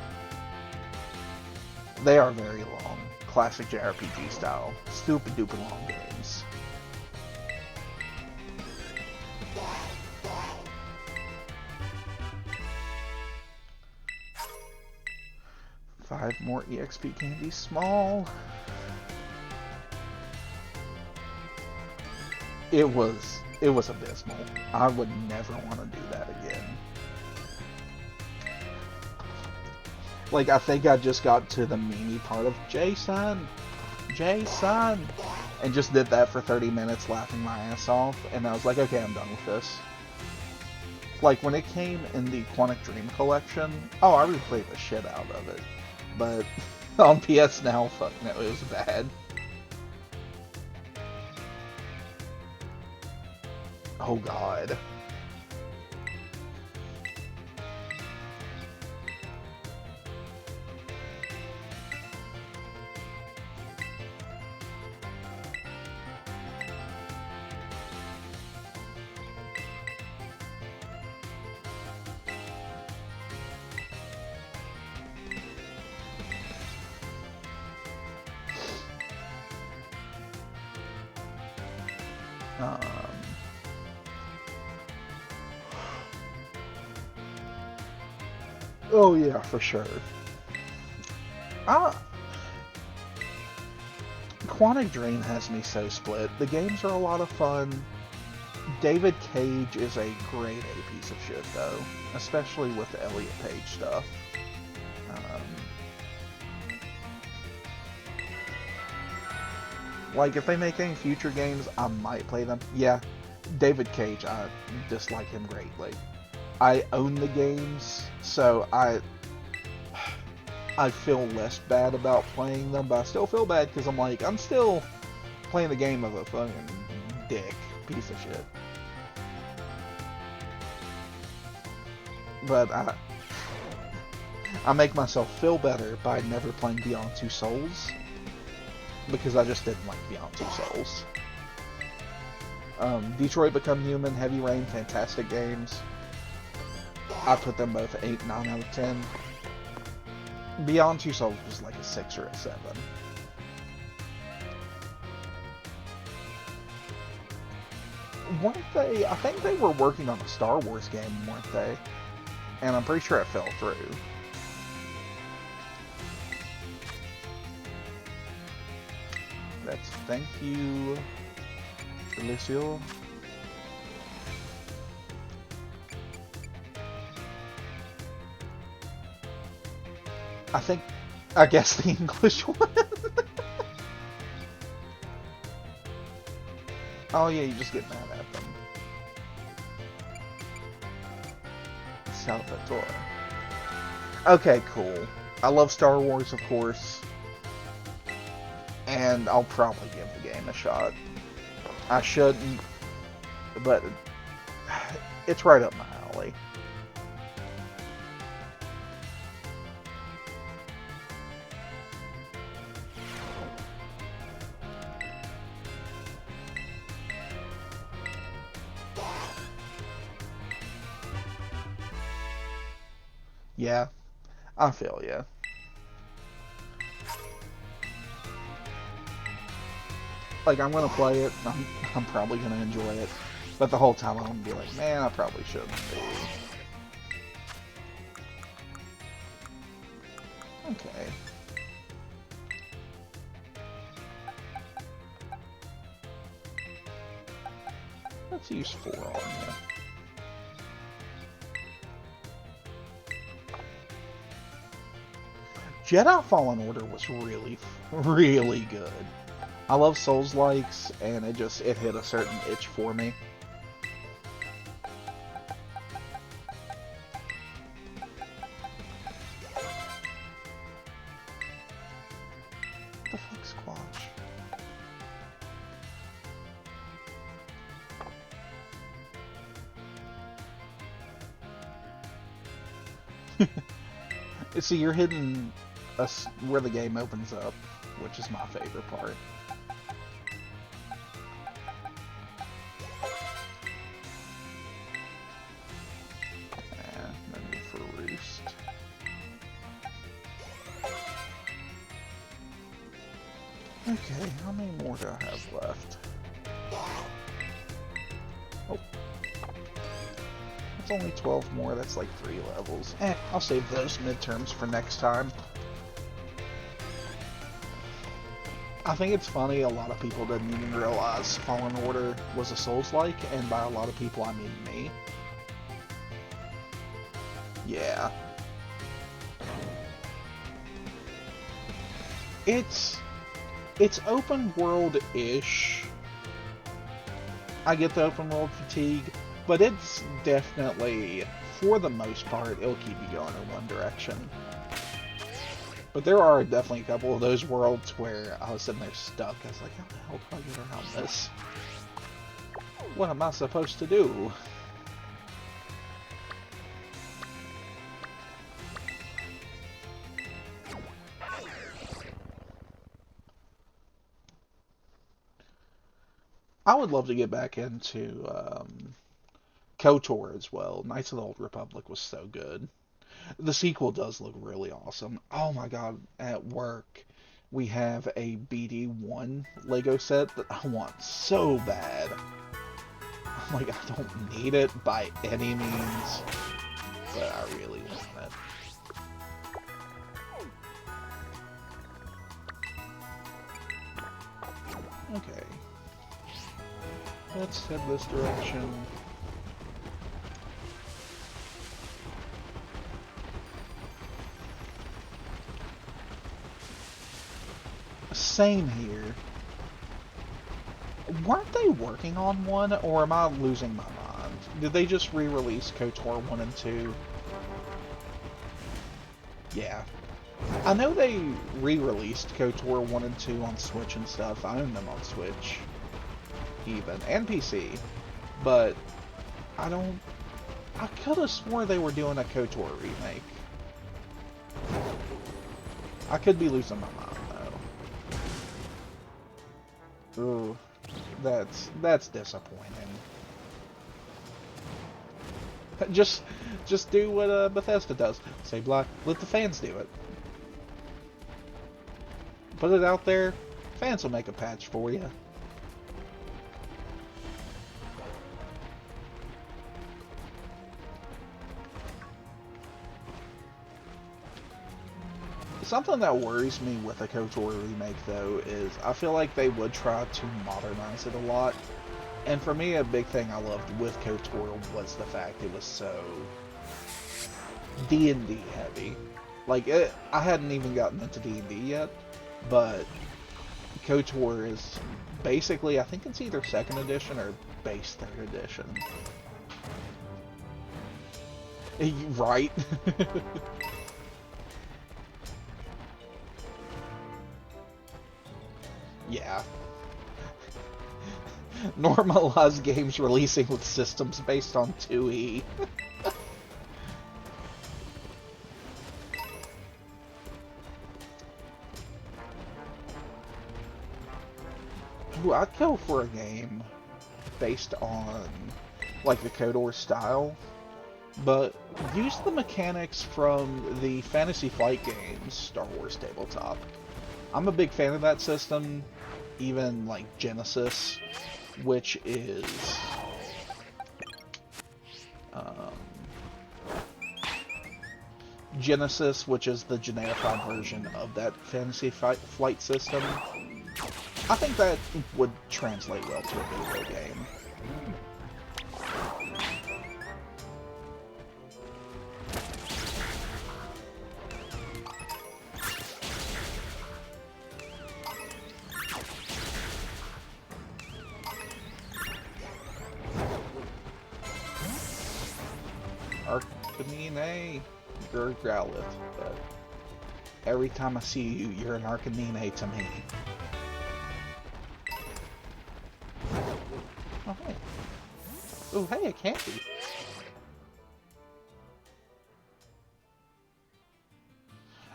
They are very long. Classic JRPG style. Stupid duper long games. Five more EXP candies. Small. It was abysmal. I would never want to do that again. Like, I think I just got to the meme part of Jason, and just did that for 30 minutes laughing my ass off, and I was like, okay, I'm done with this. Like, when it came in the Quantic Dream collection, oh, I replayed the shit out of it. But on PS Now, fuck no, it was bad. Oh god. Oh yeah, for sure. Quantic Dream has me so split. The games are a lot of fun. David Cage is a grade A piece of shit, though. Especially with the Elliot Page stuff. Like, if they make any future games, I might play them. Yeah, David Cage, I dislike him greatly. I own the games, so I feel less bad about playing them, but I still feel bad because I'm like, I'm still playing the game of a fucking dick piece of shit. But I make myself feel better by never playing Beyond Two Souls, because I just didn't like Beyond Two Souls. Detroit Become Human, Heavy Rain, fantastic games. I put them both 8, 9 out of 10. Beyond Two Souls was like a 6 or a 7. Weren't they? I think they were working on a Star Wars game, weren't they? And I'm pretty sure it fell through. That's thank you, Felicio. I guess the English one. Oh yeah, you just get mad at them. Salvatore. Okay, cool. I love Star Wars, of course. And I'll probably give the game a shot. I shouldn't, but it's right up my alley. Yeah, I feel ya. Like, I'm gonna play it, I'm probably gonna enjoy it, but the whole time I'm gonna be like, man, I probably shouldn't be. Okay. Let's use 4 on you. Jedi Fallen Order was really, really good. I love Souls-likes, and it hit a certain itch for me. What the fuck, Squash? See, you're hitting where the game opens up, which is my favorite part. Maybe for Roost. Okay, how many more do I have left? Oh. It's only 12 more, that's like 3 levels. I'll save those midterms for next time. I think it's funny, a lot of people didn't even realize Fallen Order was a Souls-like, and by a lot of people I mean me. Yeah. It's open world-ish. I get the open world fatigue, but it's definitely, for the most part, it'll keep you going in one direction. But there are definitely a couple of those worlds where I was sitting there stuck. I was like, how the hell do I get around this? What am I supposed to do? I would love to get back into KOTOR as well. Knights of the Old Republic was so good. The sequel does look really awesome. Oh my god, at work we have a BD1 Lego set that I want so bad. I'm like, I don't need it by any means, but I really want it. Okay. Let's head this direction. Same here. Weren't they working on one, or am I losing my mind? Did they just re-release KOTOR 1 and 2? Yeah. I know they re-released KOTOR 1 and 2 on Switch and stuff. I own them on Switch. Even. And PC. But I could have swore they were doing a KOTOR remake. I could be losing my mind, though. Ooh. That's disappointing. Just do what Bethesda does. Say, let the fans do it. Put it out there. Fans will make a patch for you. Something that worries me with a KOTOR remake, though, is I feel like they would try to modernize it a lot. And for me, a big thing I loved with KOTOR was the fact it was so D&D heavy. Like, I hadn't even gotten into D&D yet, but KOTOR is basically, I think it's either 2nd edition or base 3rd edition. Right? Yeah. Normalize games releasing with systems based on 2E. Ooh, I'd go for a game based on, like, the KOTOR style, but use the mechanics from the Fantasy Flight games, Star Wars Tabletop. I'm a big fan of that system, even like Genesis, which is the generified version of that Fantasy Flight system. I think that would translate well to a video game. Arcanine, you're Growlithe, but every time I see you, you're an Arcanine to me. Oh, hey. Oh, hey, a candy.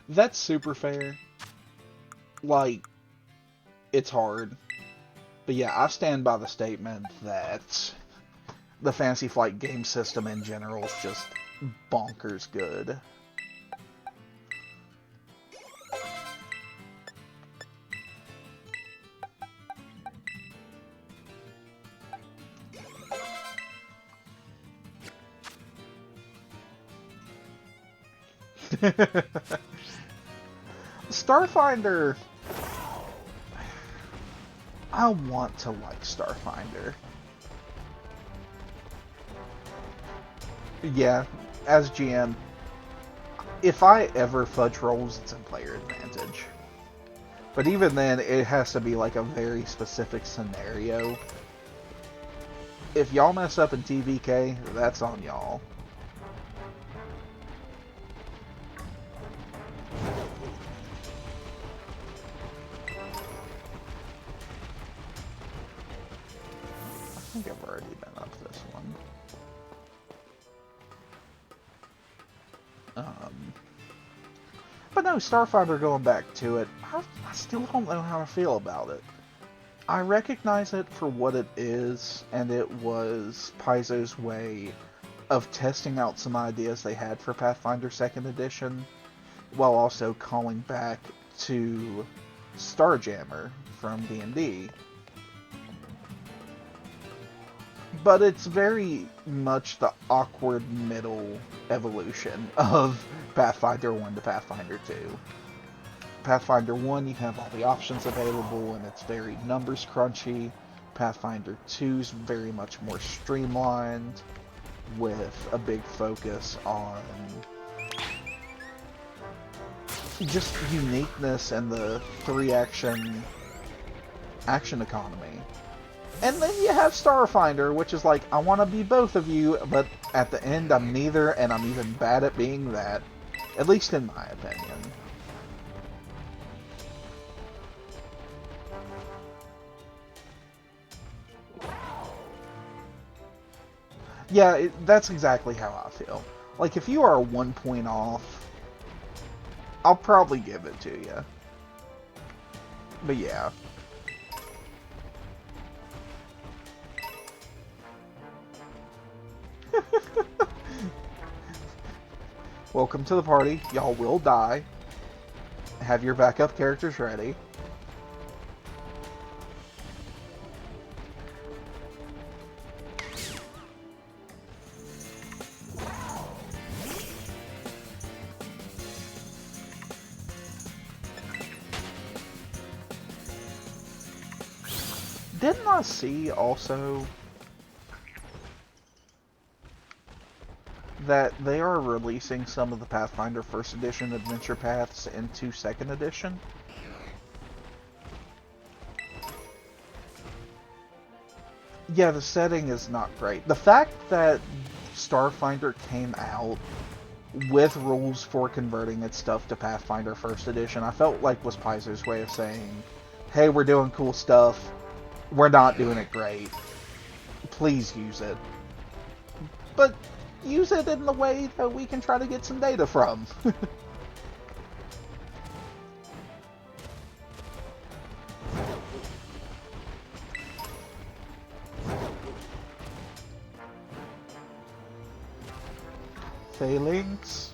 That's super fair. Like, it's hard. But yeah, I stand by the statement that the Fantasy Flight game system in general is just bonkers good. Starfinder... I want to like Starfinder. Yeah, as GM, if I ever fudge rolls, it's in player advantage. But even then, it has to be like a very specific scenario. If y'all mess up in TVK, that's on y'all. I think I've already been up this one. But no, Starfinder, going back to it, I still don't know how to feel about it. I recognize it for what it is, and it was Paizo's way of testing out some ideas they had for Pathfinder 2nd Edition, while also calling back to Starjammer from D&D. But it's very much the awkward middle evolution of Pathfinder 1 to Pathfinder 2. Pathfinder 1, you have all the options available, and it's very numbers crunchy. Pathfinder 2 is very much more streamlined, with a big focus on just uniqueness and the 3-action action economy. And then you have Starfinder, which is like, I want to be both of you, but at the end I'm neither, and I'm even bad at being that. At least in my opinion. Yeah, that's exactly how I feel. Like, if you are 1 point off, I'll probably give it to you. But yeah. Welcome to the party. Y'all will die. Have your backup characters ready. Didn't I see also that they are releasing some of the Pathfinder 1st Edition adventure paths into 2nd Edition? Yeah, the setting is not great. The fact that Starfinder came out with rules for converting its stuff to Pathfinder 1st Edition, I felt like was Paizo's way of saying, hey, we're doing cool stuff, we're not doing it great, please use it. But use it in the way that we can try to get some data from. Failings.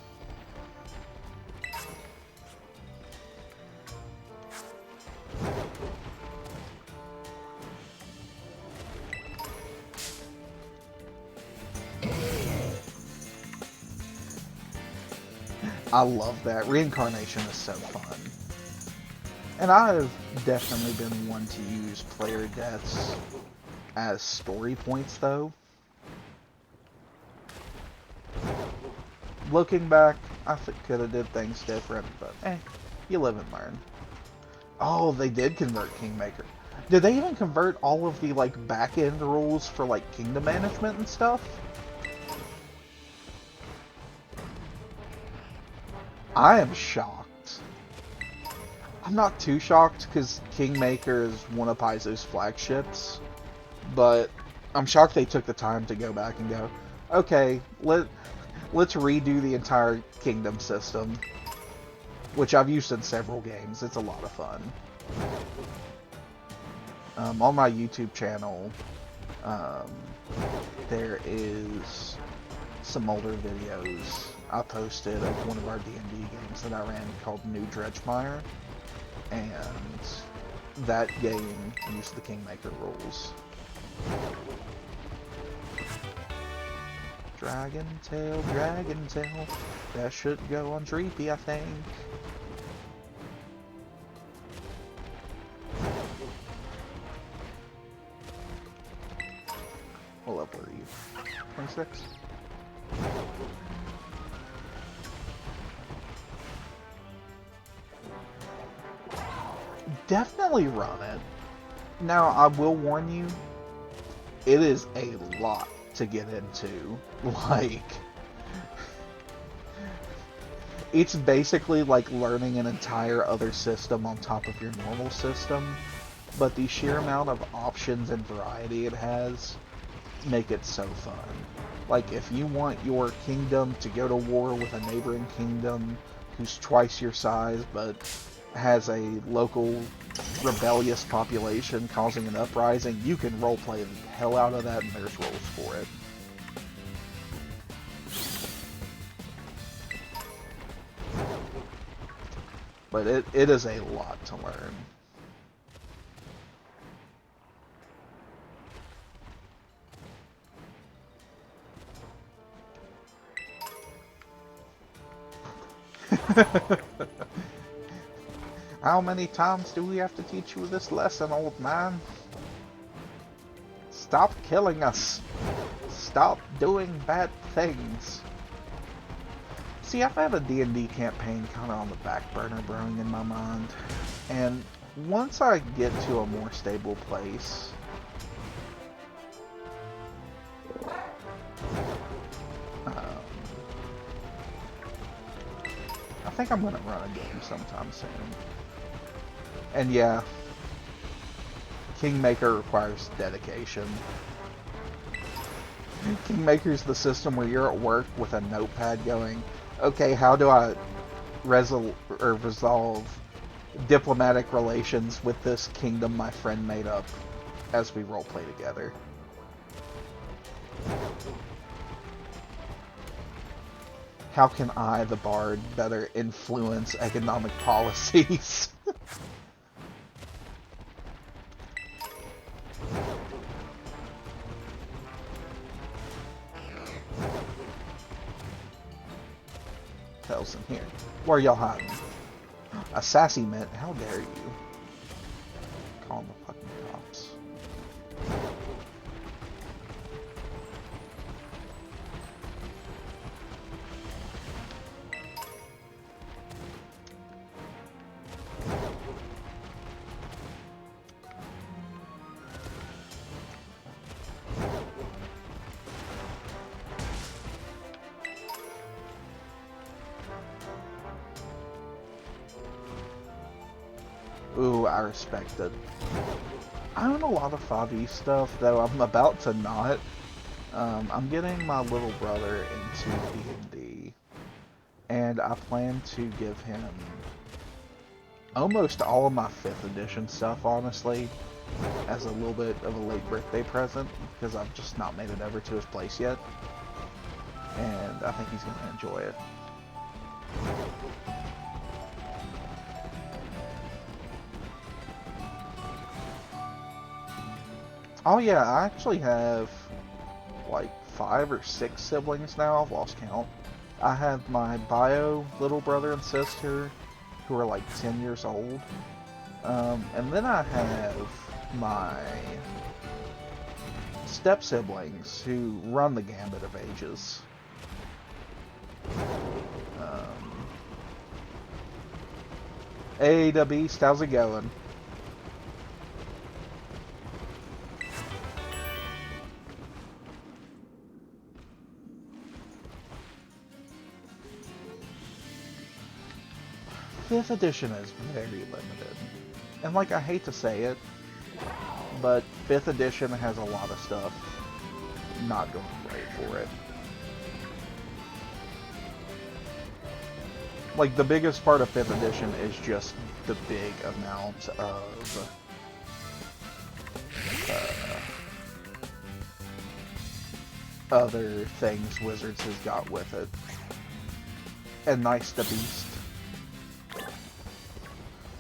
I love that. Reincarnation is so fun. And I've definitely been one to use player deaths as story points, though. Looking back, I could have did things different, but you live and learn. Oh, they did convert Kingmaker. Did they even convert all of the, like, back-end rules for, like, kingdom management and stuff? I am shocked. I'm not too shocked because Kingmaker is one of Paizo's flagships, but I'm shocked they took the time to go back and go, okay, let's redo the entire kingdom system, which I've used in several games. It's a lot of fun. On my YouTube channel, there is some older videos I posted of one of our D&D games that I ran called New Dredgemire, and that game used the Kingmaker rules. Dragon tail, that should go on Dreepy, I think. What level are you? 26? Definitely run it. Now, I will warn you, it is a lot to get into. Like, it's basically like learning an entire other system on top of your normal system, but the sheer amount of options and variety it has make it so fun. Like, if you want your kingdom to go to war with a neighboring kingdom who's twice your size but has a local rebellious population causing an uprising, you can roleplay the hell out of that, and there's roles for it. But it is a lot to learn. How many times do we have to teach you this lesson, old man? Stop killing us. Stop doing bad things. See, I've had a D&D campaign kind of on the back burner brewing in my mind. And once I get to a more stable place, I think I'm going to run a game sometime soon. And yeah, Kingmaker requires dedication. Kingmaker's the system where you're at work with a notepad going, okay, how do I resolve diplomatic relations with this kingdom my friend made up as we roleplay together. How can I, the bard, better influence economic policies? Hell's in here. Where y'all hiding? A sassy mint? How dare you? Call the fucking cops. Ooh, I respect it. I own a lot of 5e stuff, though I'm about to not. I'm getting my little brother into D&D, and I plan to give him almost all of my 5th edition stuff, honestly, as a little bit of a late birthday present, because I've just not made it over to his place yet, and I think he's going to enjoy it. Oh yeah, I actually have like 5 or 6 siblings now, I've lost count. I have my bio little brother and sister who are like 10 years old. And then I have my step siblings who run the gambit of ages. Hey, the Beast, how's it going? 5th edition is very limited. And like, I hate to say it, but 5th edition has a lot of stuff not going right for it. Like, the biggest part of 5th edition is just the big amount of other things Wizards has got with it. And nice the beast.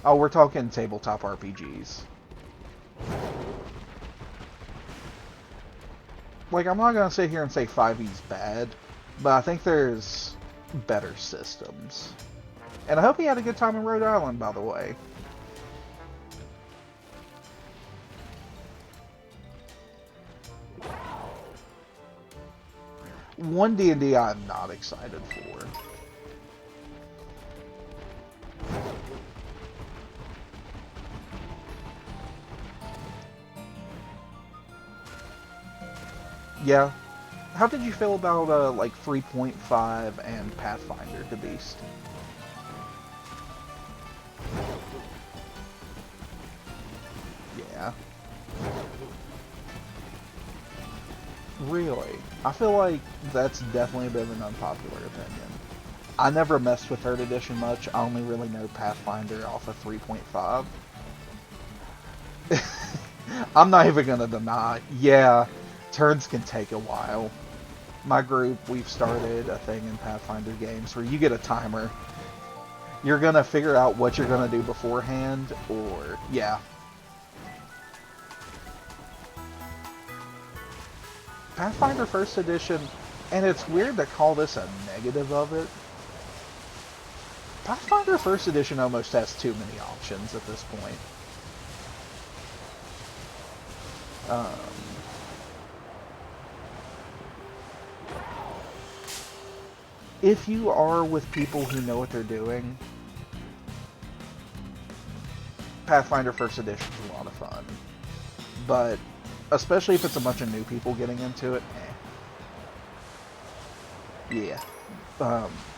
Oh, we're talking tabletop RPGs. Like, I'm not gonna sit here and say 5e's bad, but I think there's better systems. And I hope he had a good time in Rhode Island, by the way. One D&D I'm not excited for. Yeah. How did you feel about, like, 3.5 and Pathfinder the Beast? Yeah. Really? I feel like that's definitely a bit of an unpopular opinion. I never messed with 3rd edition much. I only really know Pathfinder off of 3.5. I'm not even gonna deny. Yeah, turns can take a while. My group, we've started a thing in Pathfinder games where you get a timer. You're gonna figure out what you're gonna do beforehand, or yeah. Pathfinder 1st edition, and it's weird to call this a negative of it. Pathfinder 1st edition almost has too many options at this point. If you are with people who know what they're doing, Pathfinder 1st edition is a lot of fun. But especially if it's a bunch of new people getting into it, yeah.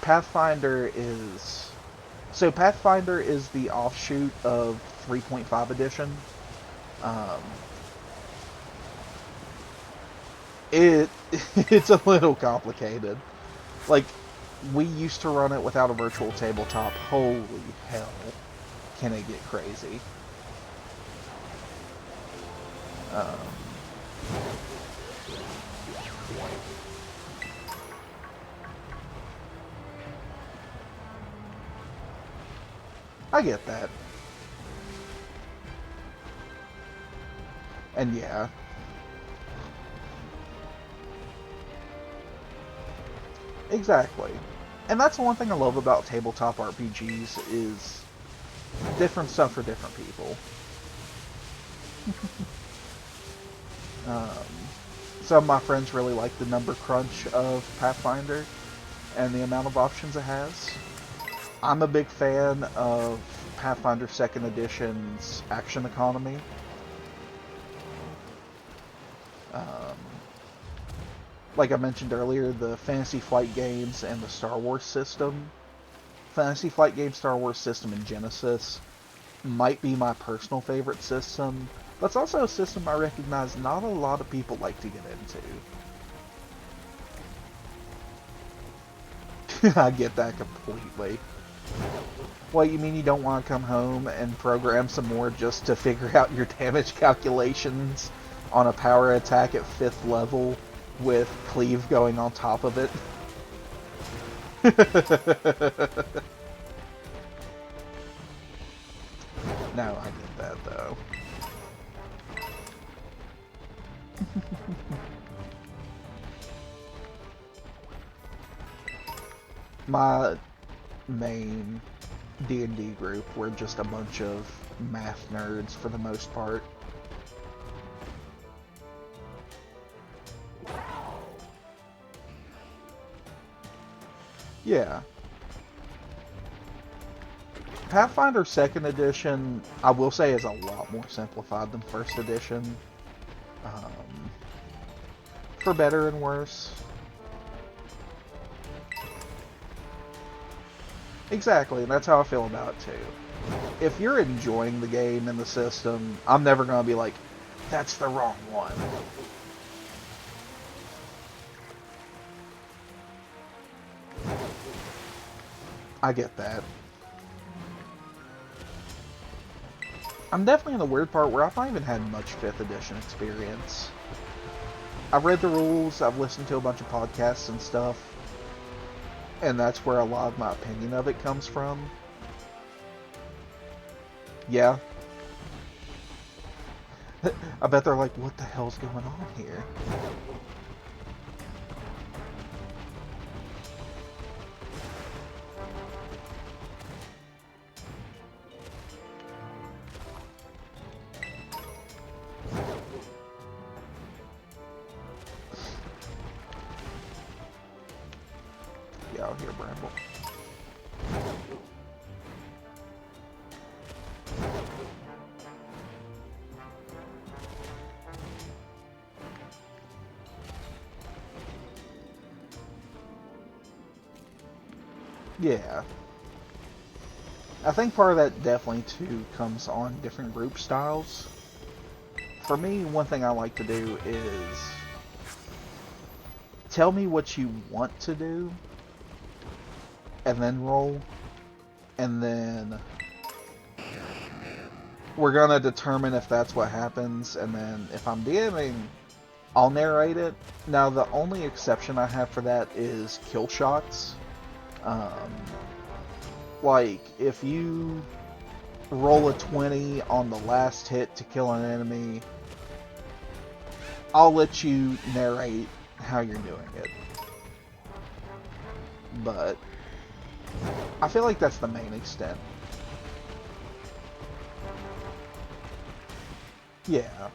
Pathfinder is... So Pathfinder is the offshoot of 3.5 edition. It's a little complicated. Like, we used to run it without a virtual tabletop. Holy hell, can it get crazy. I get that. And yeah. Exactly. And that's the one thing I love about tabletop RPGs is different stuff for different people. Some of my friends really like the number crunch of Pathfinder and the amount of options it has. I'm a big fan of Pathfinder 2nd Edition's action economy. Like I mentioned earlier, the Fantasy Flight games and the Star Wars system. Fantasy Flight game, Star Wars system, and Genesis might be my personal favorite system, but it's also a system I recognize not a lot of people like to get into. I get that completely. What, you mean you don't want to come home and program some more just to figure out your damage calculations on a power attack at 5th level with cleave going on top of it? No, I get that though. My main D&D group were just a bunch of math nerds for the most part. Yeah. Pathfinder 2nd Edition, I will say, is a lot more simplified than 1st Edition. For better and worse. Exactly, and that's how I feel about it too. If you're enjoying the game and the system, I'm never gonna be like, that's the wrong one. I get that. I'm definitely in the weird part where I've not even had much 5th edition experience. I've read the rules, I've listened to a bunch of podcasts and stuff, and that's where a lot of my opinion of it comes from. Yeah. I bet they're like, what the hell's going on here? Yeah, I'll hear Bramble. Yeah. I think part of that definitely too comes on different group styles. For me, one thing I like to do is tell me what you want to do and then roll, and then we're gonna determine if that's what happens, and then if I'm DMing, I'll narrate it. Now, the only exception I have for that is kill shots. Um, like, if you roll a 20 on the last hit to kill an enemy, I'll let you narrate how you're doing it. But I feel like that's the main extent. Yeah.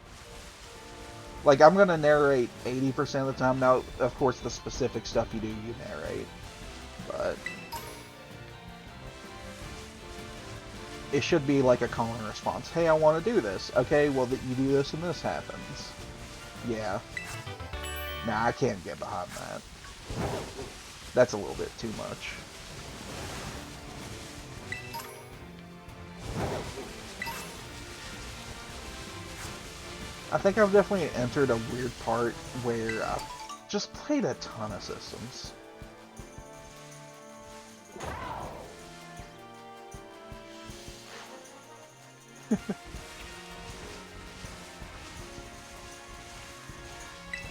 Like, I'm gonna narrate 80% of the time. Now, of course, the specific stuff you do, you narrate. But it should be like a call and response. Hey, I want to do this. Okay, well, you do this and this happens. Yeah. Nah, I can't get behind that. That's a little bit too much. I think I've definitely entered a weird part where I've just played a ton of systems.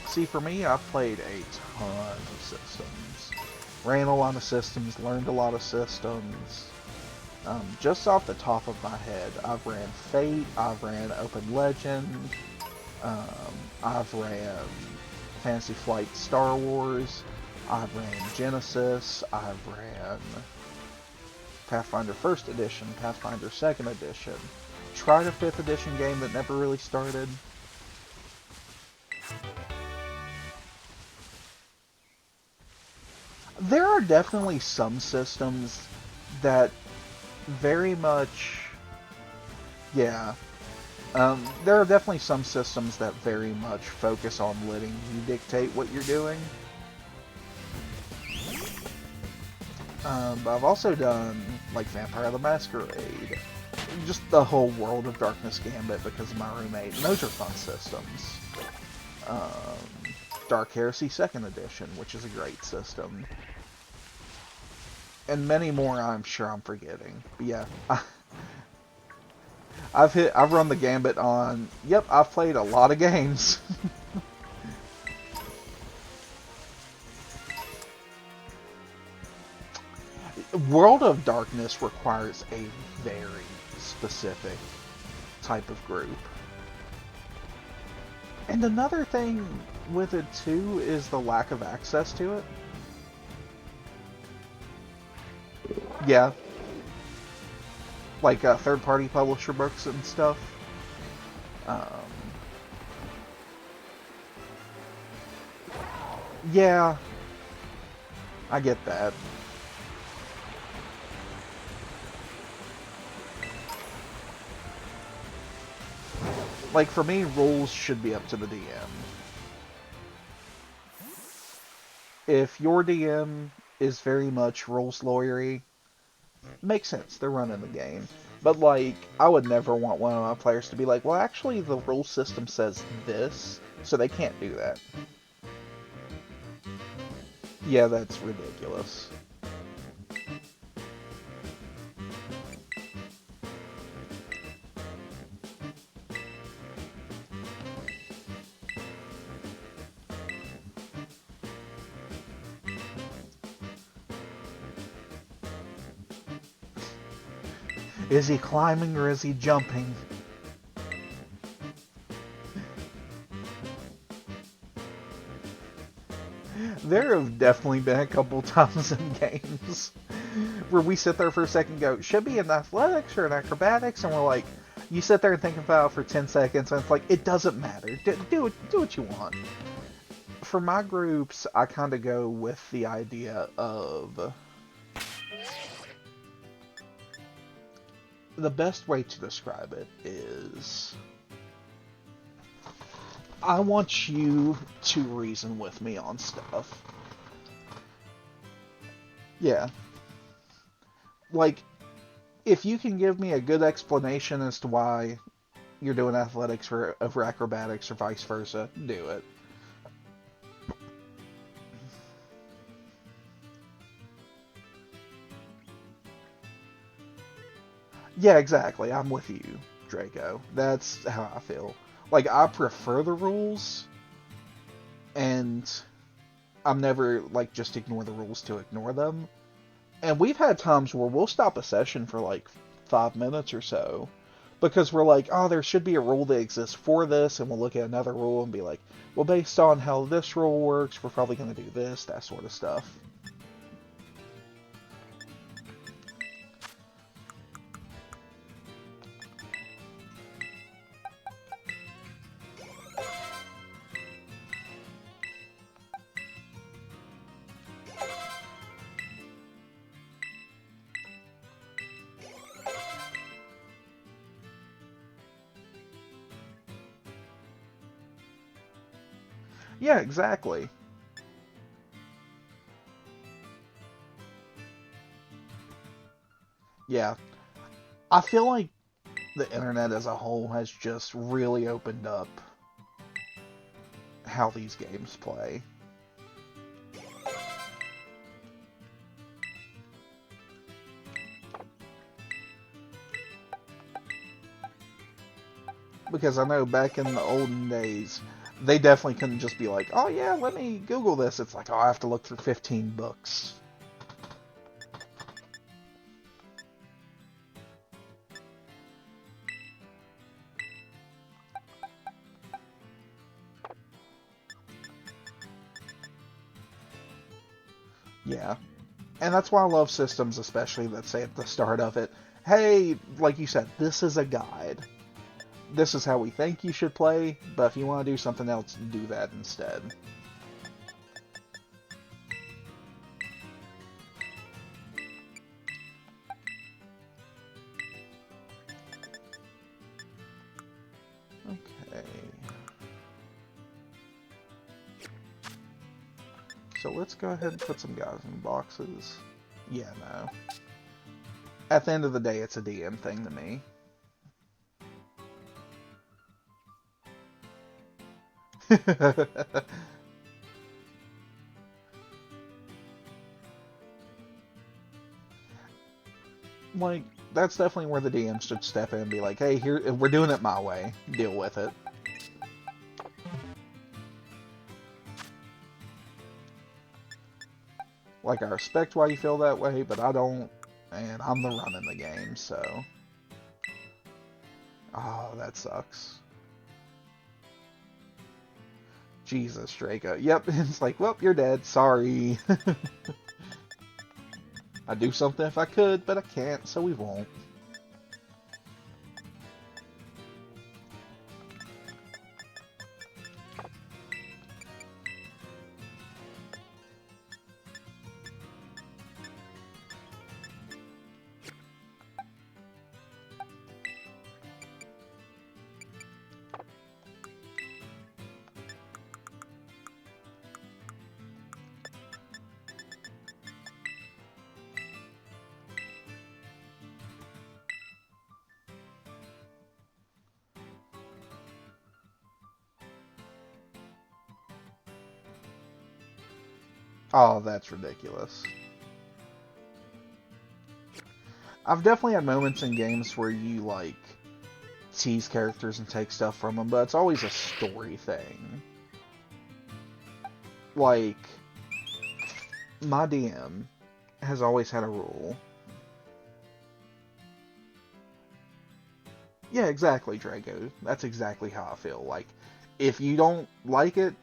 See, for me, I've played a ton of systems. Ran a lot of systems, learned a lot of systems. Just off the top of my head, I've ran Fate, I've ran Open Legend, I've ran Fantasy Flight Star Wars, I've ran Genesis, I've ran Pathfinder 1st Edition, Pathfinder 2nd Edition, tried a 5th Edition game that never really started. There are definitely some systems that very much, yeah, there are definitely some systems that very much focus on letting you dictate what you're doing. But I've also done, like, Vampire the Masquerade, just the whole World of Darkness Gambit because of my roommate, and those are fun systems. Dark Heresy 2nd Edition, which is a great system. And many more I'm sure I'm forgetting. But yeah, I've run the gambit on, yep, I've played a lot of games. World of Darkness requires a very specific type of group. And another thing with it too is the lack of access to it. Yeah. Like third-party publisher books and stuff. Yeah, I get that. Like, for me, rules should be up to the DM. If your DM is very much rules lawyery, Makes sense. They're running the game. But, like, I would never want one of my players to be like, well, actually, the rule system says this, so they can't do that. Yeah, that's ridiculous. Is he climbing or is he jumping? There have definitely been a couple times in games where we sit there for a second and go, should be in athletics or in acrobatics, and we're like, you sit there and think about it for 10 seconds, and it's like, it doesn't matter. Do what you want. For my groups, I kind of go with the idea of the best way to describe it is I want you to reason with me on stuff. Yeah. Like, if you can give me a good explanation as to why you're doing athletics over acrobatics or vice versa, do it. Yeah, exactly. I'm with you, Draco. That's how I feel. Like, I prefer the rules, and I'm never, like, just ignore the rules to ignore them. And we've had times where we'll stop a session for, like, 5 minutes or so, because we're like, oh, there should be a rule that exists for this, and we'll look at another rule and be like, well, based on how this rule works, we're probably going to do this, that sort of stuff. Yeah, exactly. Yeah. I feel like the internet as a whole has just really opened up how these games play. Because I know back in the olden days, they definitely couldn't just be like, oh yeah, let me Google this. It's like, oh, I have to look through 15 books. Yeah. And that's why I love systems, especially that say at the start of it, hey, like you said, this is a guide. This is how we think you should play, but if you want to do something else, do that instead. Okay. So let's go ahead and put some guys in boxes. Yeah, no. At the end of the day, it's a DM thing to me. Like, that's definitely where the DM should step in and be like, hey, here, we're doing it my way. Deal with it. Like, I respect why you feel that way, but I don't, and I'm the run in the game, so... Oh, that sucks. Jesus, Draco. Yep, it's like, well, you're dead. Sorry. I'd do something if I could, but I can't, so we won't. Oh, that's ridiculous. I've definitely had moments in games where you, like, tease characters and take stuff from them, but it's always a story thing. Like, my DM has always had a rule. Yeah, exactly, Drago. That's exactly how I feel. Like, if you don't like it,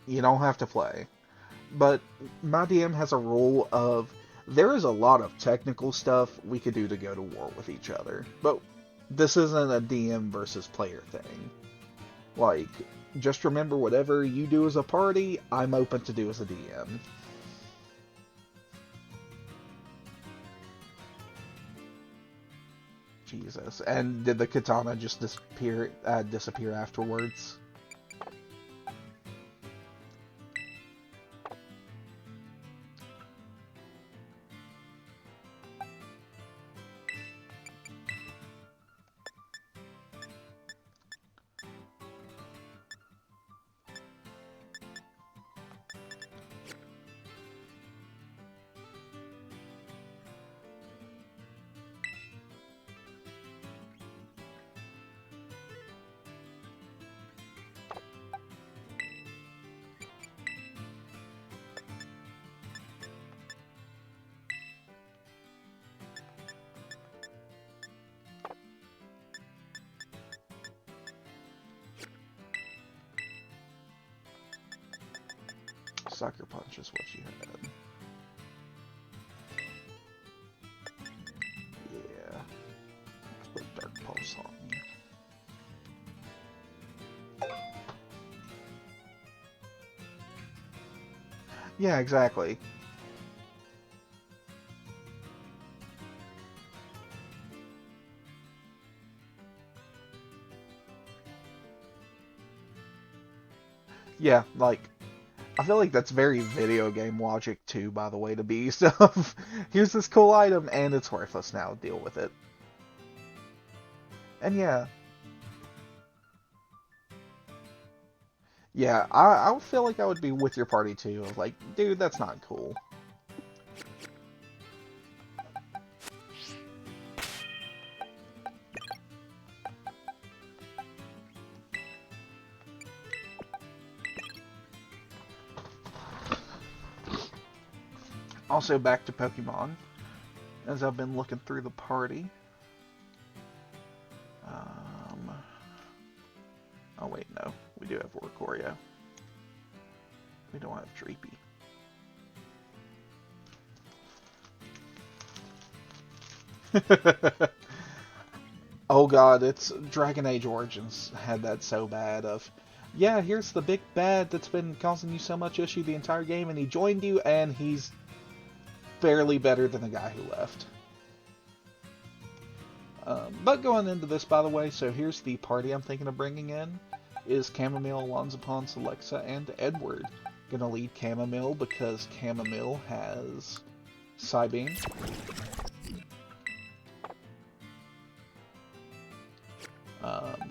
you don't have to play. But my DM has a rule of there is a lot of technical stuff we could do to go to war with each other. But this isn't a DM versus player thing. Like, just remember whatever you do as a party, I'm open to do as a DM. Jesus. And did the katana just disappear afterwards? Sucker Punch is what you had. Yeah. Let's put Dark Pulse on you. Yeah, exactly. Yeah, like, I feel like that's very video game logic too, by the way, to be stuff. Here's this cool item, and it's worthless now. Deal with it. And yeah, yeah, I feel like I would be with your party too. Like, dude, that's not cool. Also, back to Pokemon, as I've been looking through the party. Oh wait, no, we do have Oricorio. We don't have Dreepy. Oh god, it's Dragon Age Origins had that so bad of, yeah, here's the big bad that's been causing you so much issue the entire game, and he joined you, and he's barely better than the guy who left. But going into this, by the way, so here's the party I'm thinking of bringing in, is Chamomile, Alonzapon, Celexa, and Edward. Gonna lead Chamomile because Chamomile has Psybeam.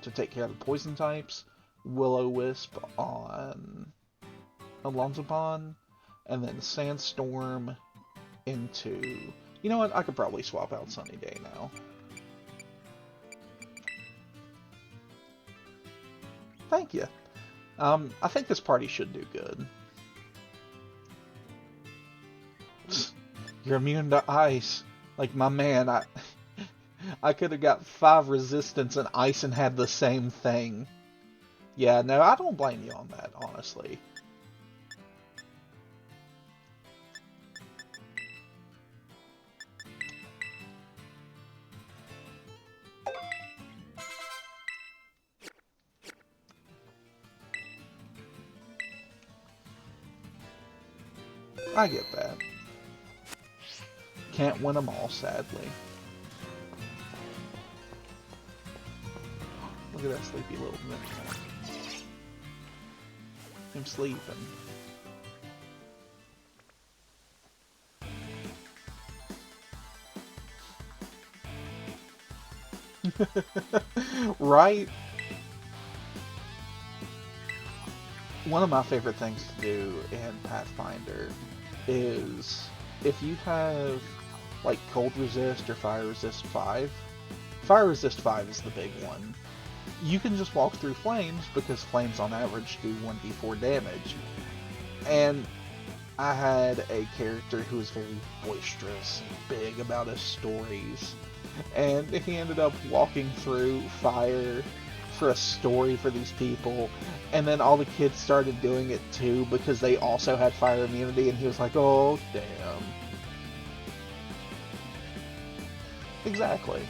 To take care of the poison types, Will-O-Wisp on Alonzapon, and then Sandstorm into... You know what? I could probably swap out Sunny Day now. Thank you. I think this party should do good. You're immune to ice. Like, my man, I could have got 5 resistance and ice and had the same thing. Yeah, no, I don't blame you on that, honestly. I get that. Can't win them all, sadly. Look at that sleepy little Mimic. Him sleeping. Right? One of my favorite things to do in Pathfinder is if you have like Cold Resist or Fire Resist 5, Fire Resist 5 is the big one. You can just walk through flames because flames on average do 1d4 damage. And I had a character who was very boisterous and big about his stories. And he ended up walking through fire for a story for these people. And then all the kids started doing it too because they also had fire immunity. And he was like, oh, damn. Exactly.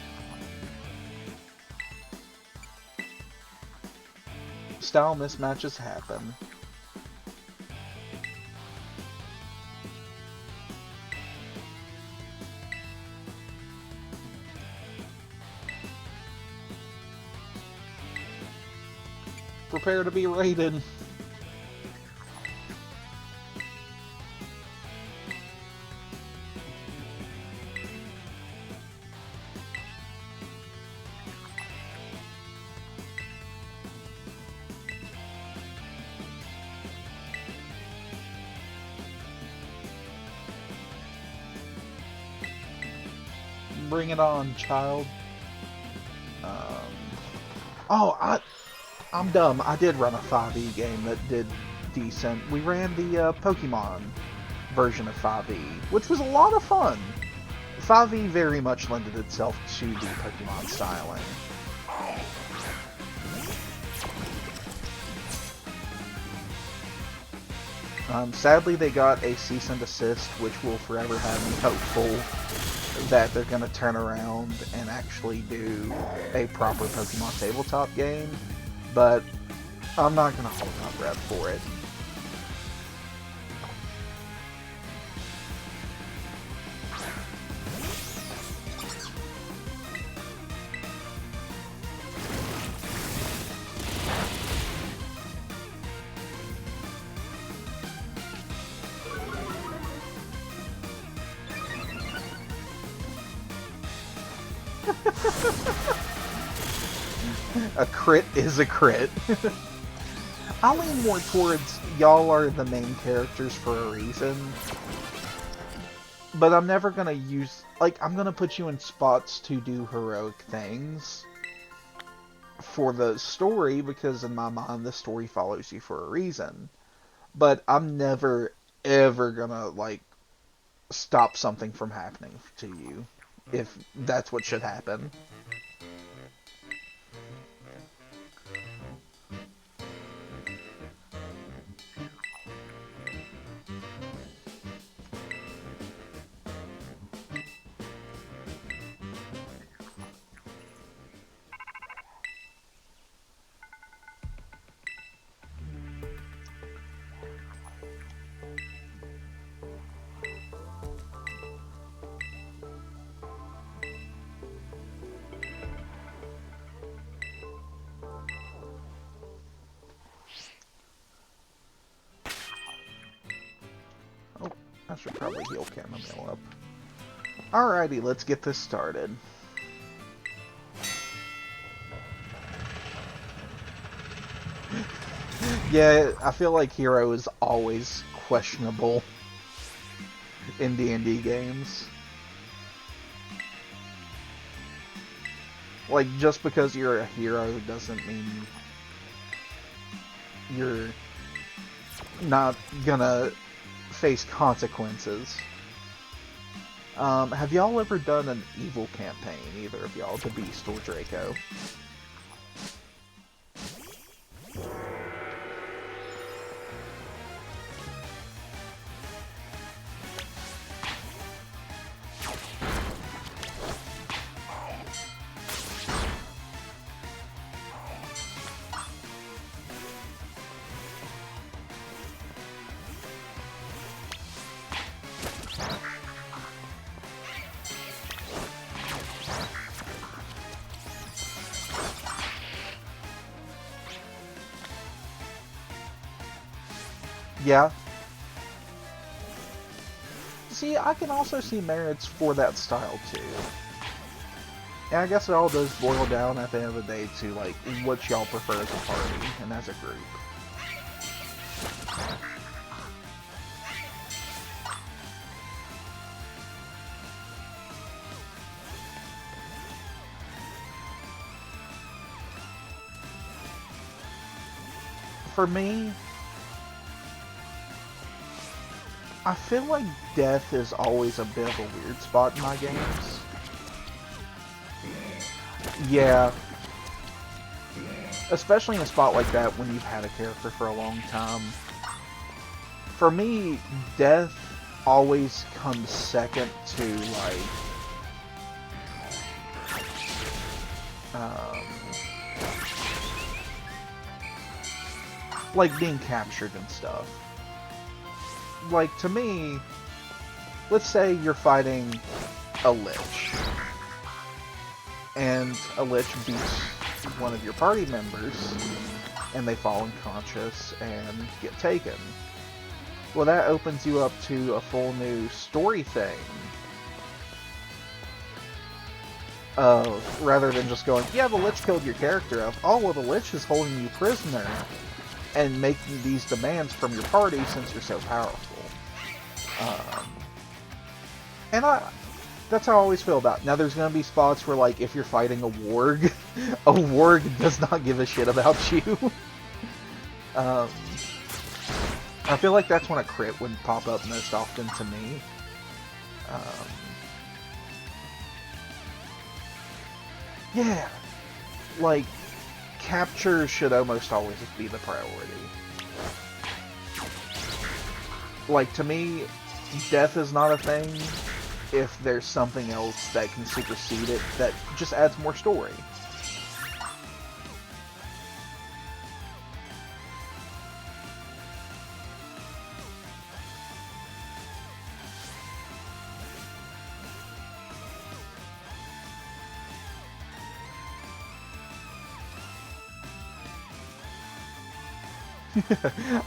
Style mismatches happen. Prepare to be raided. Bring it on, child. I'm dumb. I did run a 5e game that did decent. We ran the Pokemon version of 5e, which was a lot of fun. 5e very much lended itself to the Pokemon styling. Sadly, they got a cease and desist, which will forever have me hopeful that they're going to turn around and actually do a proper Pokemon tabletop game, but I'm not going to hold my breath for it. A crit is a crit. I lean more towards y'all are the main characters for a reason. But I'm never gonna use... Like, I'm gonna put you in spots to do heroic things for the story, because in my mind, the story follows you for a reason. But I'm never, ever gonna, like, stop something from happening to you, if that's what should happen. I should probably heal Chamomile up. Alrighty, let's get this started. Yeah, I feel like Hero is always questionable in D&D games. Like, just because you're a hero doesn't mean you're not gonna face consequences. Have y'all ever done an evil campaign, either of y'all, to Beast or Draco? Yeah. See, I can also see merits for that style, too. And I guess it all does boil down at the end of the day to, like, what y'all prefer as a party and as a group. for me, I feel like death is always a bit of a weird spot in my games. Yeah. Especially in a spot like that when you've had a character for a long time. For me, death always comes second to, like being captured and stuff. Like, to me, let's say you're fighting a lich, and a lich beats one of your party members, and they fall unconscious and get taken. Well, that opens you up to a full new story thing. Rather than just going, yeah, the lich killed your character. Oh, well, the lich is holding you prisoner and making these demands from your party since you're so powerful. And that's how I always feel about it. Now, there's going to be spots where, like, if you're fighting a warg, a warg does not give a shit about you. I feel like that's when a crit would pop up most often to me. Yeah, like, capture should almost always be the priority. Like, to me, death is not a thing if there's something else that can supersede it that just adds more story.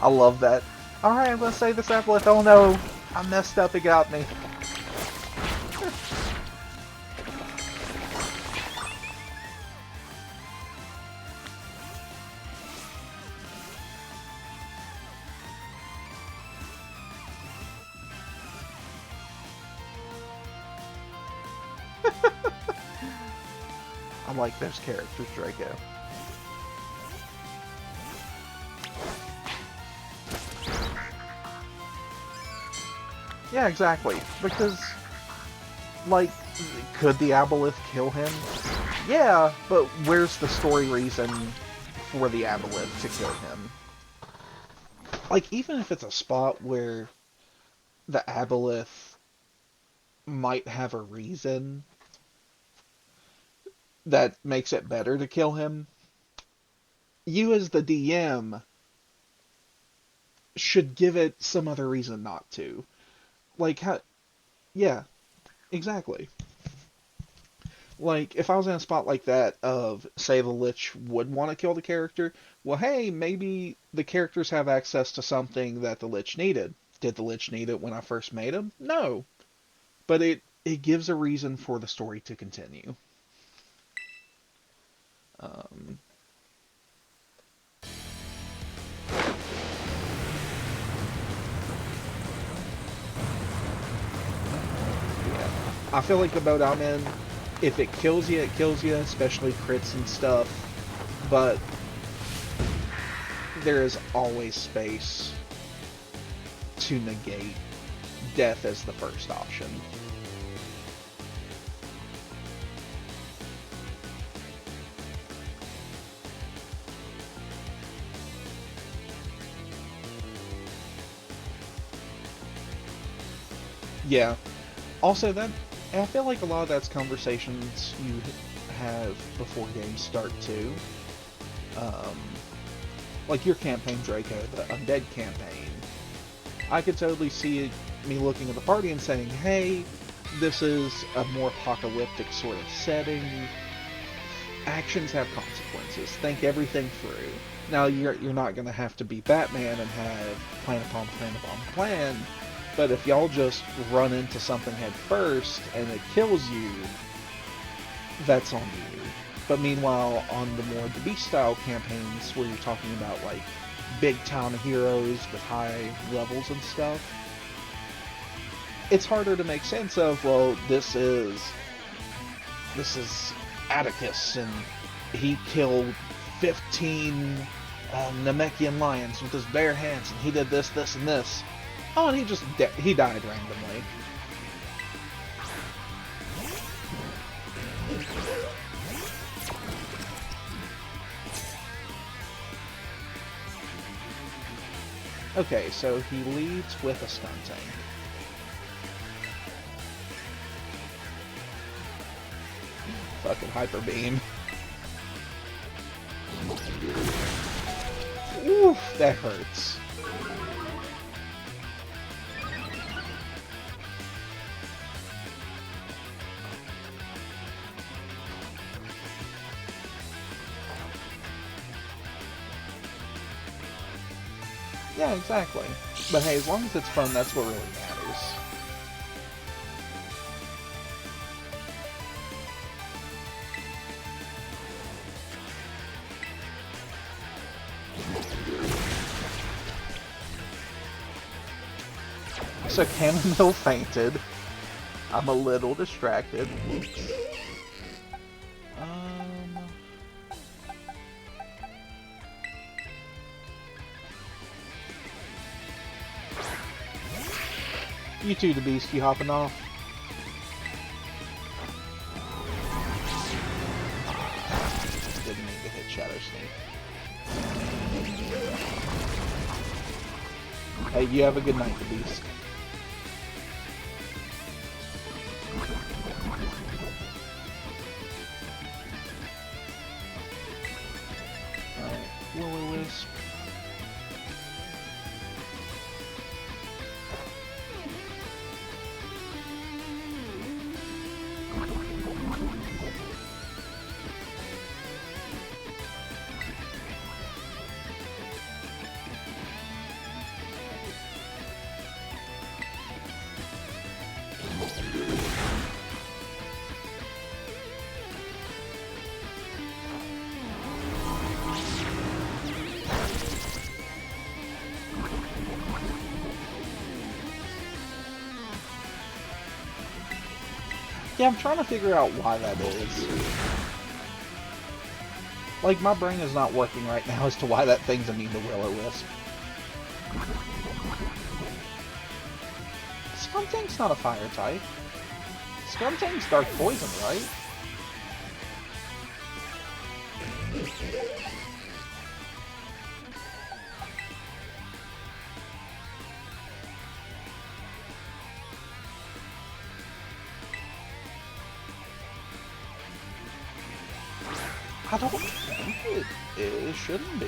I love that. Alright, I'm gonna save this Aboleth. Oh no, I messed up, it got me. I like those characters, Draco. Yeah, exactly. Because, like, could the Aboleth kill him? Yeah, but where's the story reason for the Aboleth to kill him? Like, even if it's a spot where the Aboleth might have a reason that makes it better to kill him, you as the DM should give it some other reason not to. Like, how... Yeah, exactly. Like, if I was in a spot like that of, say, the Lich would want to kill the character, well, hey, maybe the characters have access to something that the Lich needed. Did the Lich need it when I first made him? No. But it gives a reason for the story to continue. I feel like the mode I'm in, if it kills you, especially crits and stuff, but there is always space to negate death as the first option. Yeah. Also, that I feel like a lot of that's conversations you have before games start too. Like your campaign, Draco, the Undead campaign. I could totally see me looking at the party and saying, hey, this is a more apocalyptic sort of setting. Actions have consequences. Think everything through. Now, you're not going to have to be Batman and have plan upon plan upon plan. But if y'all just run into something head first and it kills you, that's on you. But meanwhile, on the more the Beast style campaigns where you're talking about like big time heroes with high levels and stuff, it's harder to make sense of, well, this is Atticus and he killed 15 Namekian lions with his bare hands, and he did this, this, and this. Oh, and he died randomly. Okay, so he leads with a stun tank. Fucking Hyper Beam. Oof, that hurts. Yeah, exactly. But hey, as long as it's fun, that's what really matters. So Cannonball fainted. I'm a little distracted. Oops. You two, the beast, you hopping off? Didn't mean to hit Shadow Sneak. Hey, you have a good night, the beast. Alright, Will-O-Wisp. Yeah, I'm trying to figure out why that is. Like, my brain is not working right now as to why that thing's immune to Will-O-Wisp. Skuntank's not a fire type. Skuntank's dark poison, right? I don't think it shouldn't be.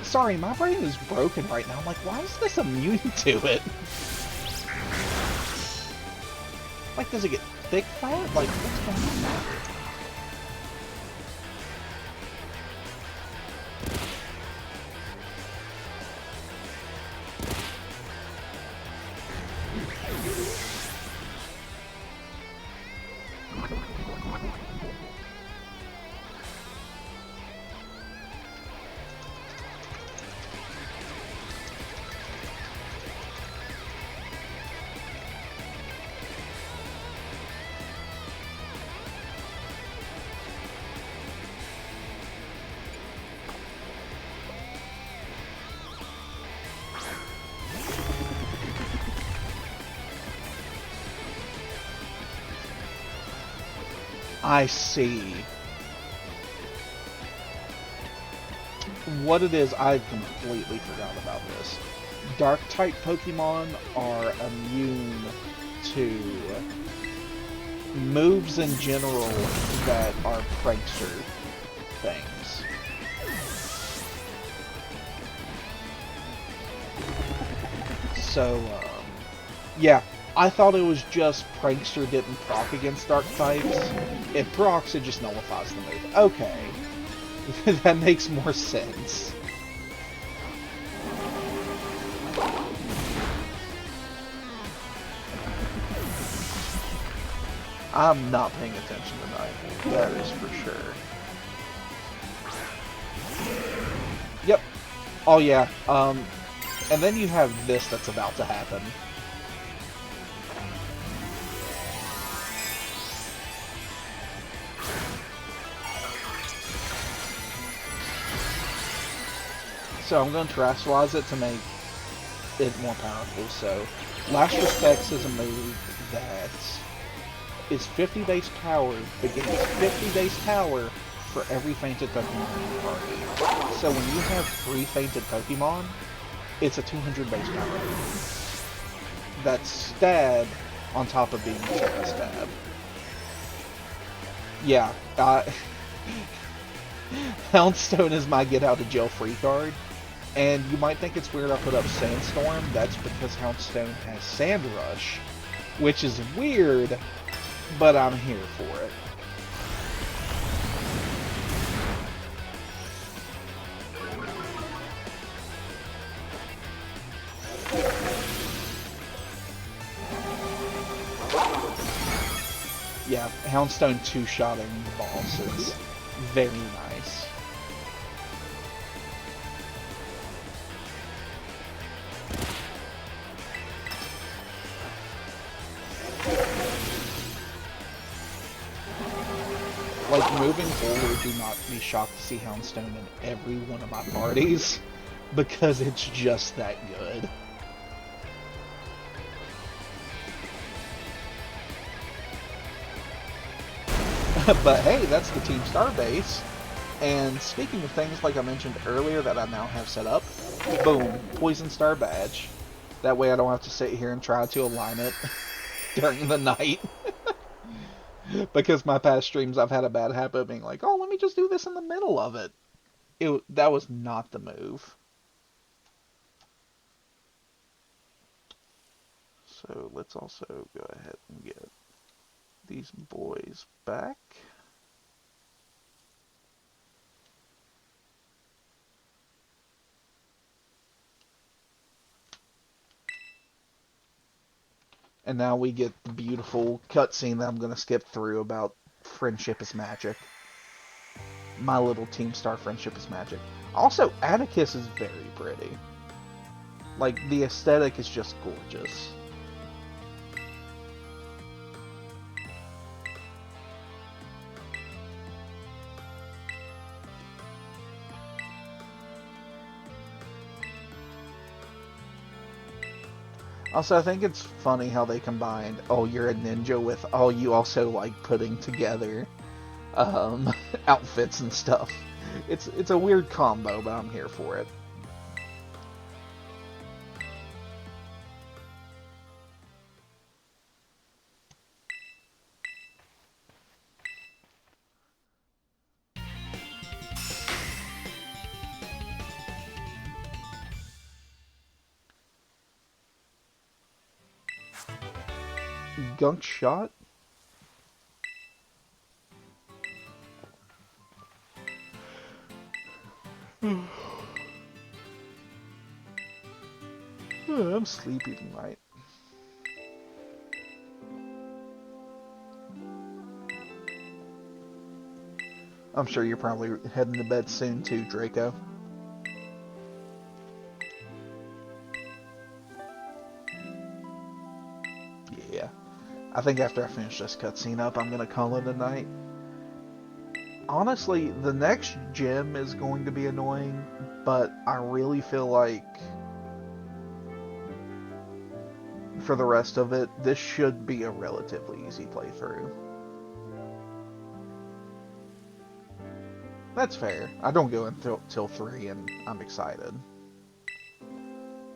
Sorry, my brain is broken right now. I'm like, why is this immune to it? Like, does it get thick fat? Like, what's going on? I see. What it is, I completely forgot about this. Dark-type Pokemon are immune to moves in general that are prankster things. So, yeah, I thought it was just Prankster didn't proc against dark types. It procs, it just nullifies the move. Okay. That makes more sense. I'm not paying attention tonight. That is for sure. Yep. Oh yeah. And then you have this that's about to happen. So I'm going to terrestrialize it to make it more powerful. So Last Respects is a move that is 50 base power, but gains 50 base power for every fainted Pokemon in your party. So when you have 3 fainted Pokemon, it's a 200 base power move. That's stab on top of being a Terra stab. Yeah, Houndstone is my get out of jail free card. And you might think it's weird I put up Sandstorm. That's because Houndstone has Sand Rush, which is weird, but I'm here for it. Yeah, Houndstone two-shotting the boss is very nice. Like, moving forward, do not be shocked to see Houndstone in every one of my parties, because it's just that good. But hey, that's the Team Star base. And speaking of things like I mentioned earlier that I now have set up, boom, Poison Star badge. That way I don't have to sit here and try to align it during the night. Because my past streams I've had a bad habit of being like, oh, let me just do this in the middle of it. That was not the move. So let's also go ahead and get these boys back. And now we get the beautiful cutscene that I'm going to skip through about friendship is magic. My little Team Star friendship is magic. Also, Atticus is very pretty. Like, the aesthetic is just gorgeous. Also, I think it's funny how they combined, oh, you're a ninja with, oh, you also like putting together outfits and stuff. It's a weird combo, but I'm here for it. Gunk shot? I'm sleepy tonight. I'm sure you're probably heading to bed soon too, Draco. Yeah. I think after I finish this cutscene up, I'm gonna call it a night. Honestly, the next gym is going to be annoying, but I really feel like for the rest of it, this should be a relatively easy playthrough. That's fair. I don't go until 3 and I'm excited.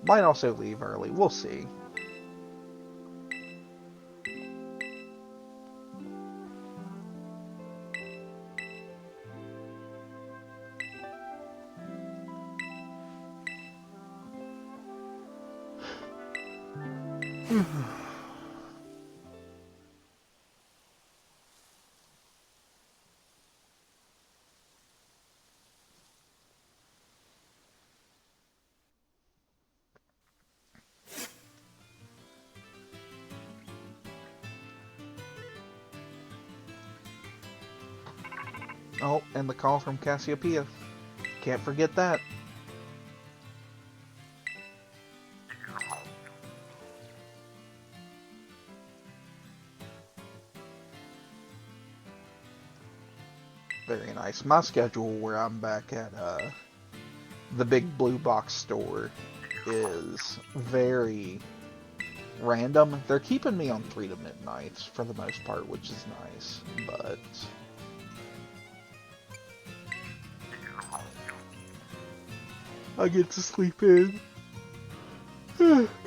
Might also leave early. We'll see. Oh, and the call from Cassiopeia. Can't forget that. Very nice. My schedule where I'm back at the big blue box store is very random. They're keeping me on 3 to midnights for the most part, which is nice, but I get to sleep in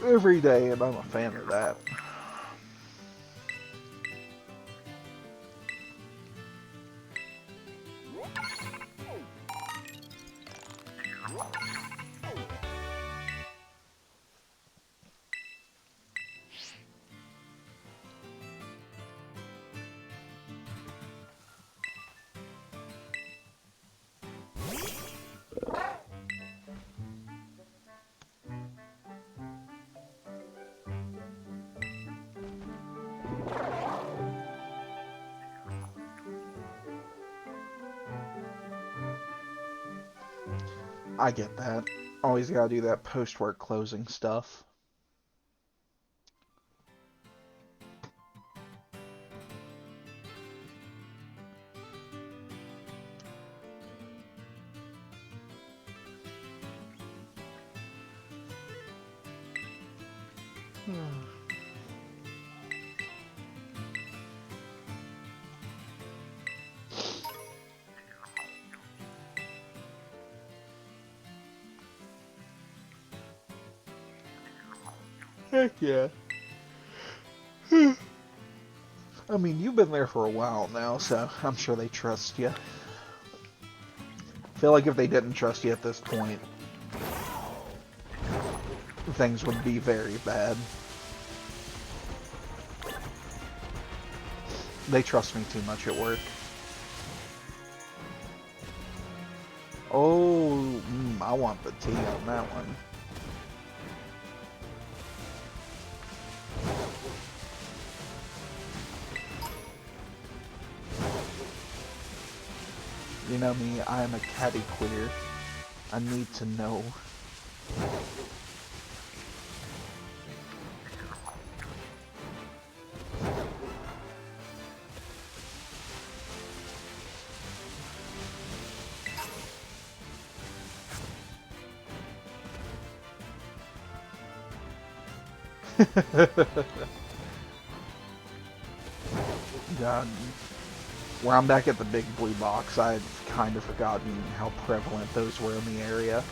every day, and I'm a fan of that. I get that. Always gotta do that post-work closing stuff. Heck yeah. I mean, you've been there for a while now, so I'm sure they trust you. I feel like if they didn't trust you at this point, things would be very bad. They trust me too much at work. Oh, I want the tea on that one. You know me, I am a catty queer. I need to know. God. Where I'm back at the big blue box, I'd kind of forgotten how prevalent those were in the area.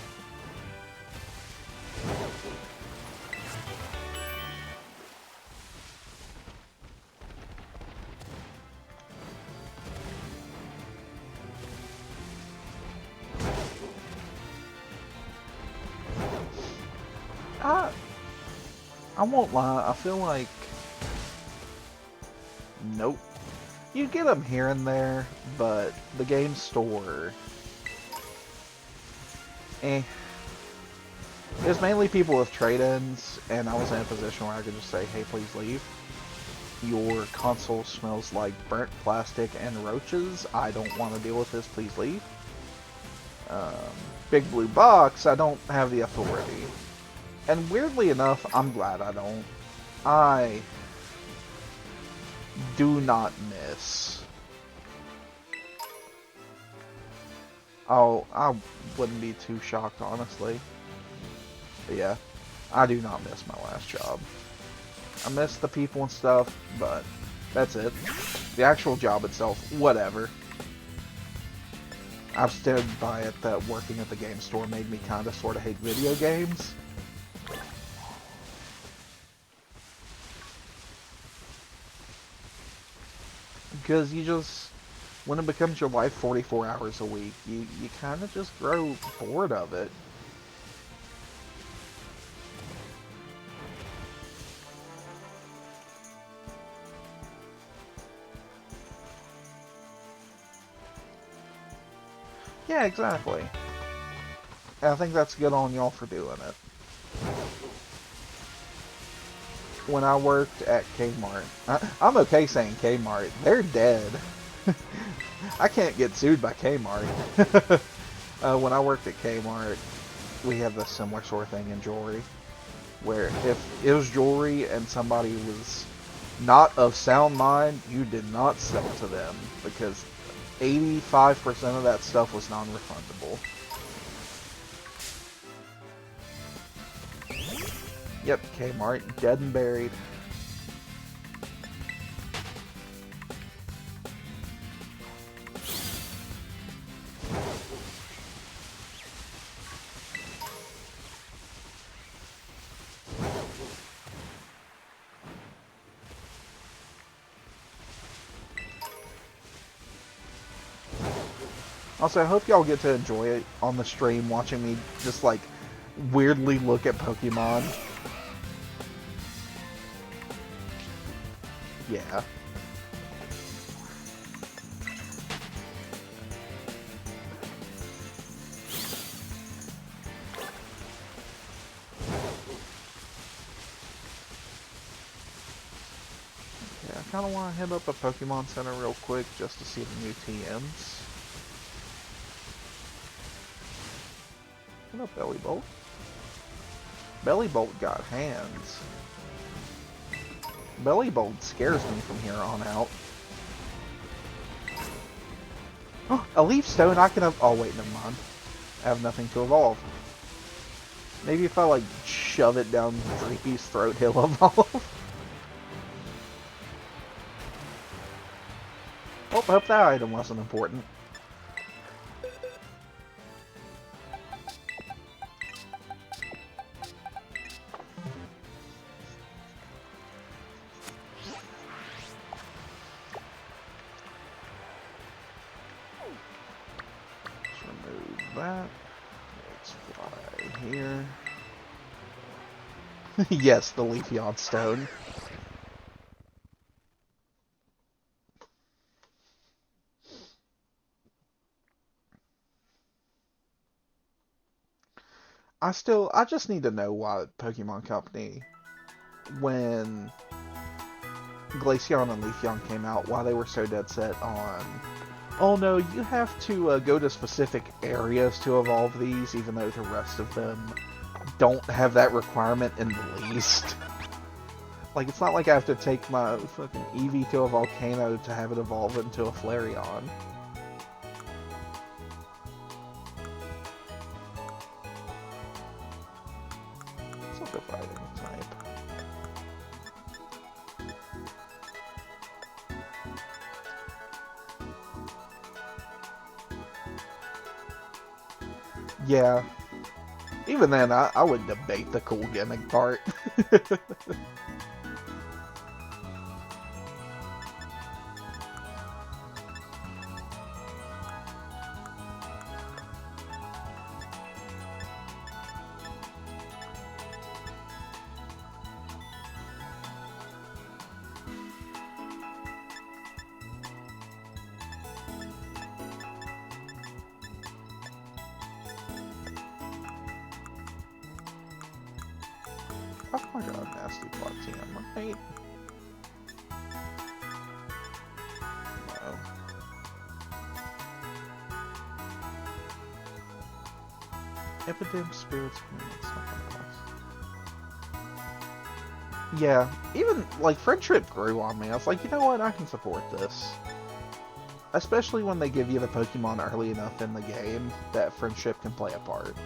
I won't lie, I feel like... Nope. You get them here and there, but the game store... It's mainly people with trade-ins, and I was in a position where I could just say, hey, please leave. Your console smells like burnt plastic and roaches. I don't want to deal with this, please leave. Big blue box, I don't have the authority. And weirdly enough, I'm glad I don't. I do not miss. Oh, I wouldn't be too shocked, honestly. But yeah, I do not miss my last job. I miss the people and stuff, but that's it. The actual job itself, whatever. I've stood by it that working at the game store made me kind of sort of hate video games. Because you just, when it becomes your life 44 hours a week, you kind of just grow bored of it. Yeah, exactly. And I think that's good on y'all for doing it. When I worked at Kmart, I'm okay saying Kmart, they're dead. I can't get sued by Kmart. When I worked at Kmart, we have a similar sort of thing in jewelry, where if it was jewelry and somebody was not of sound mind, you did not sell to them, because 85% of that stuff was non-refundable. Yep, Kmart, dead and buried. Also, I hope y'all get to enjoy it on the stream, watching me just, like, weirdly look at Pokemon. Yeah. Yeah, I kind of want to hit up a Pokemon Center real quick just to see the new TMs. What up, Bellybolt? Bellybolt got hands. Bellybolt scares me from here on out. Oh, a Leaf Stone, I can have... Oh, wait, never mind. I have nothing to evolve. Maybe if I, like, shove it down Dreepy's throat, he'll evolve. Oh, I hope that item wasn't important. That. Let's fly here. Yes, the Leafeon Stone. I just need to know why Pokemon Company, when Glaceon and Leafeon came out, why they were so dead set on, oh no, you have to go to specific areas to evolve these, even though the rest of them don't have that requirement in the least. Like, it's not like I have to take my fucking Eevee to a volcano to have it evolve into a Flareon. Let's look at fighting type. Yeah. Even then, I would debate the cool gimmick part. Oh my god, nasty plot TM, right? No. Epidemic Spirits, something else. Yeah, even, like, Friendship grew on me. I was like, you know what, I can support this. Especially when they give you the Pokemon early enough in the game that Friendship can play a part.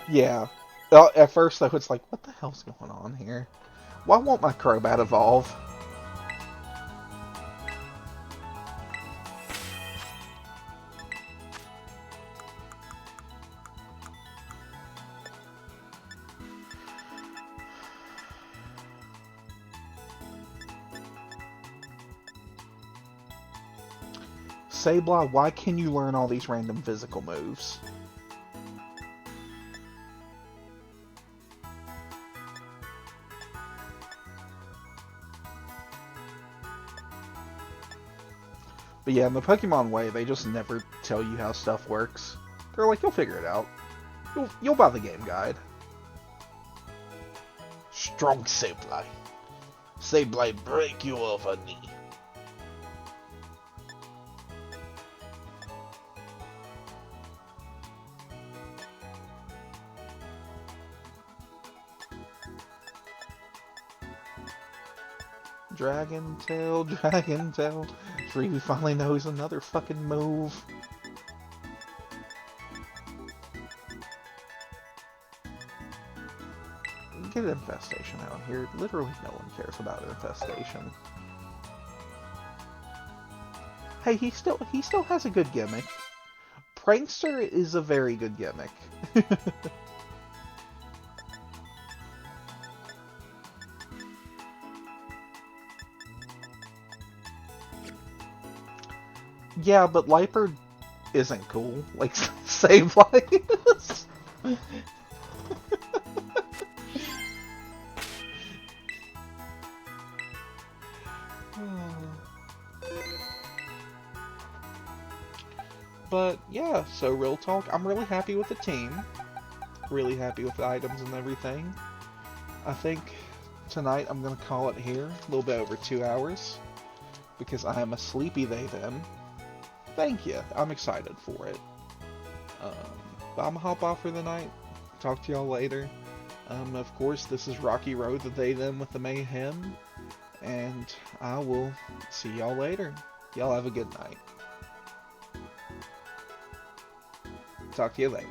Yeah. At first, though, it's like, what the hell's going on here? Why won't my Crobat evolve? Sableye, why can you learn all these random physical moves? But yeah, in the Pokemon way, they just never tell you how stuff works. They're like, you'll figure it out. You'll buy the game guide. Strong Sableye. Sableye break you off a knee. Dragon Tail, Dragon Tail. Freebie finally knows another fucking move. Get Infestation out here. Literally no one cares about Infestation. Hey, he still has a good gimmick. Prankster is a very good gimmick. Yeah, but Liper isn't cool. Like, save lives. But yeah, so real talk, I'm really happy with the team. Really happy with the items and everything. I think tonight I'm going to call it here, a little bit over 2 hours, because I am a sleepy they them. Thank you, I'm excited for it. But I'm going to hop off for the night. Talk to y'all later. Of course, this is Rocky Road, the they them with the mayhem. And I will see y'all later. Y'all have a good night. Talk to you later.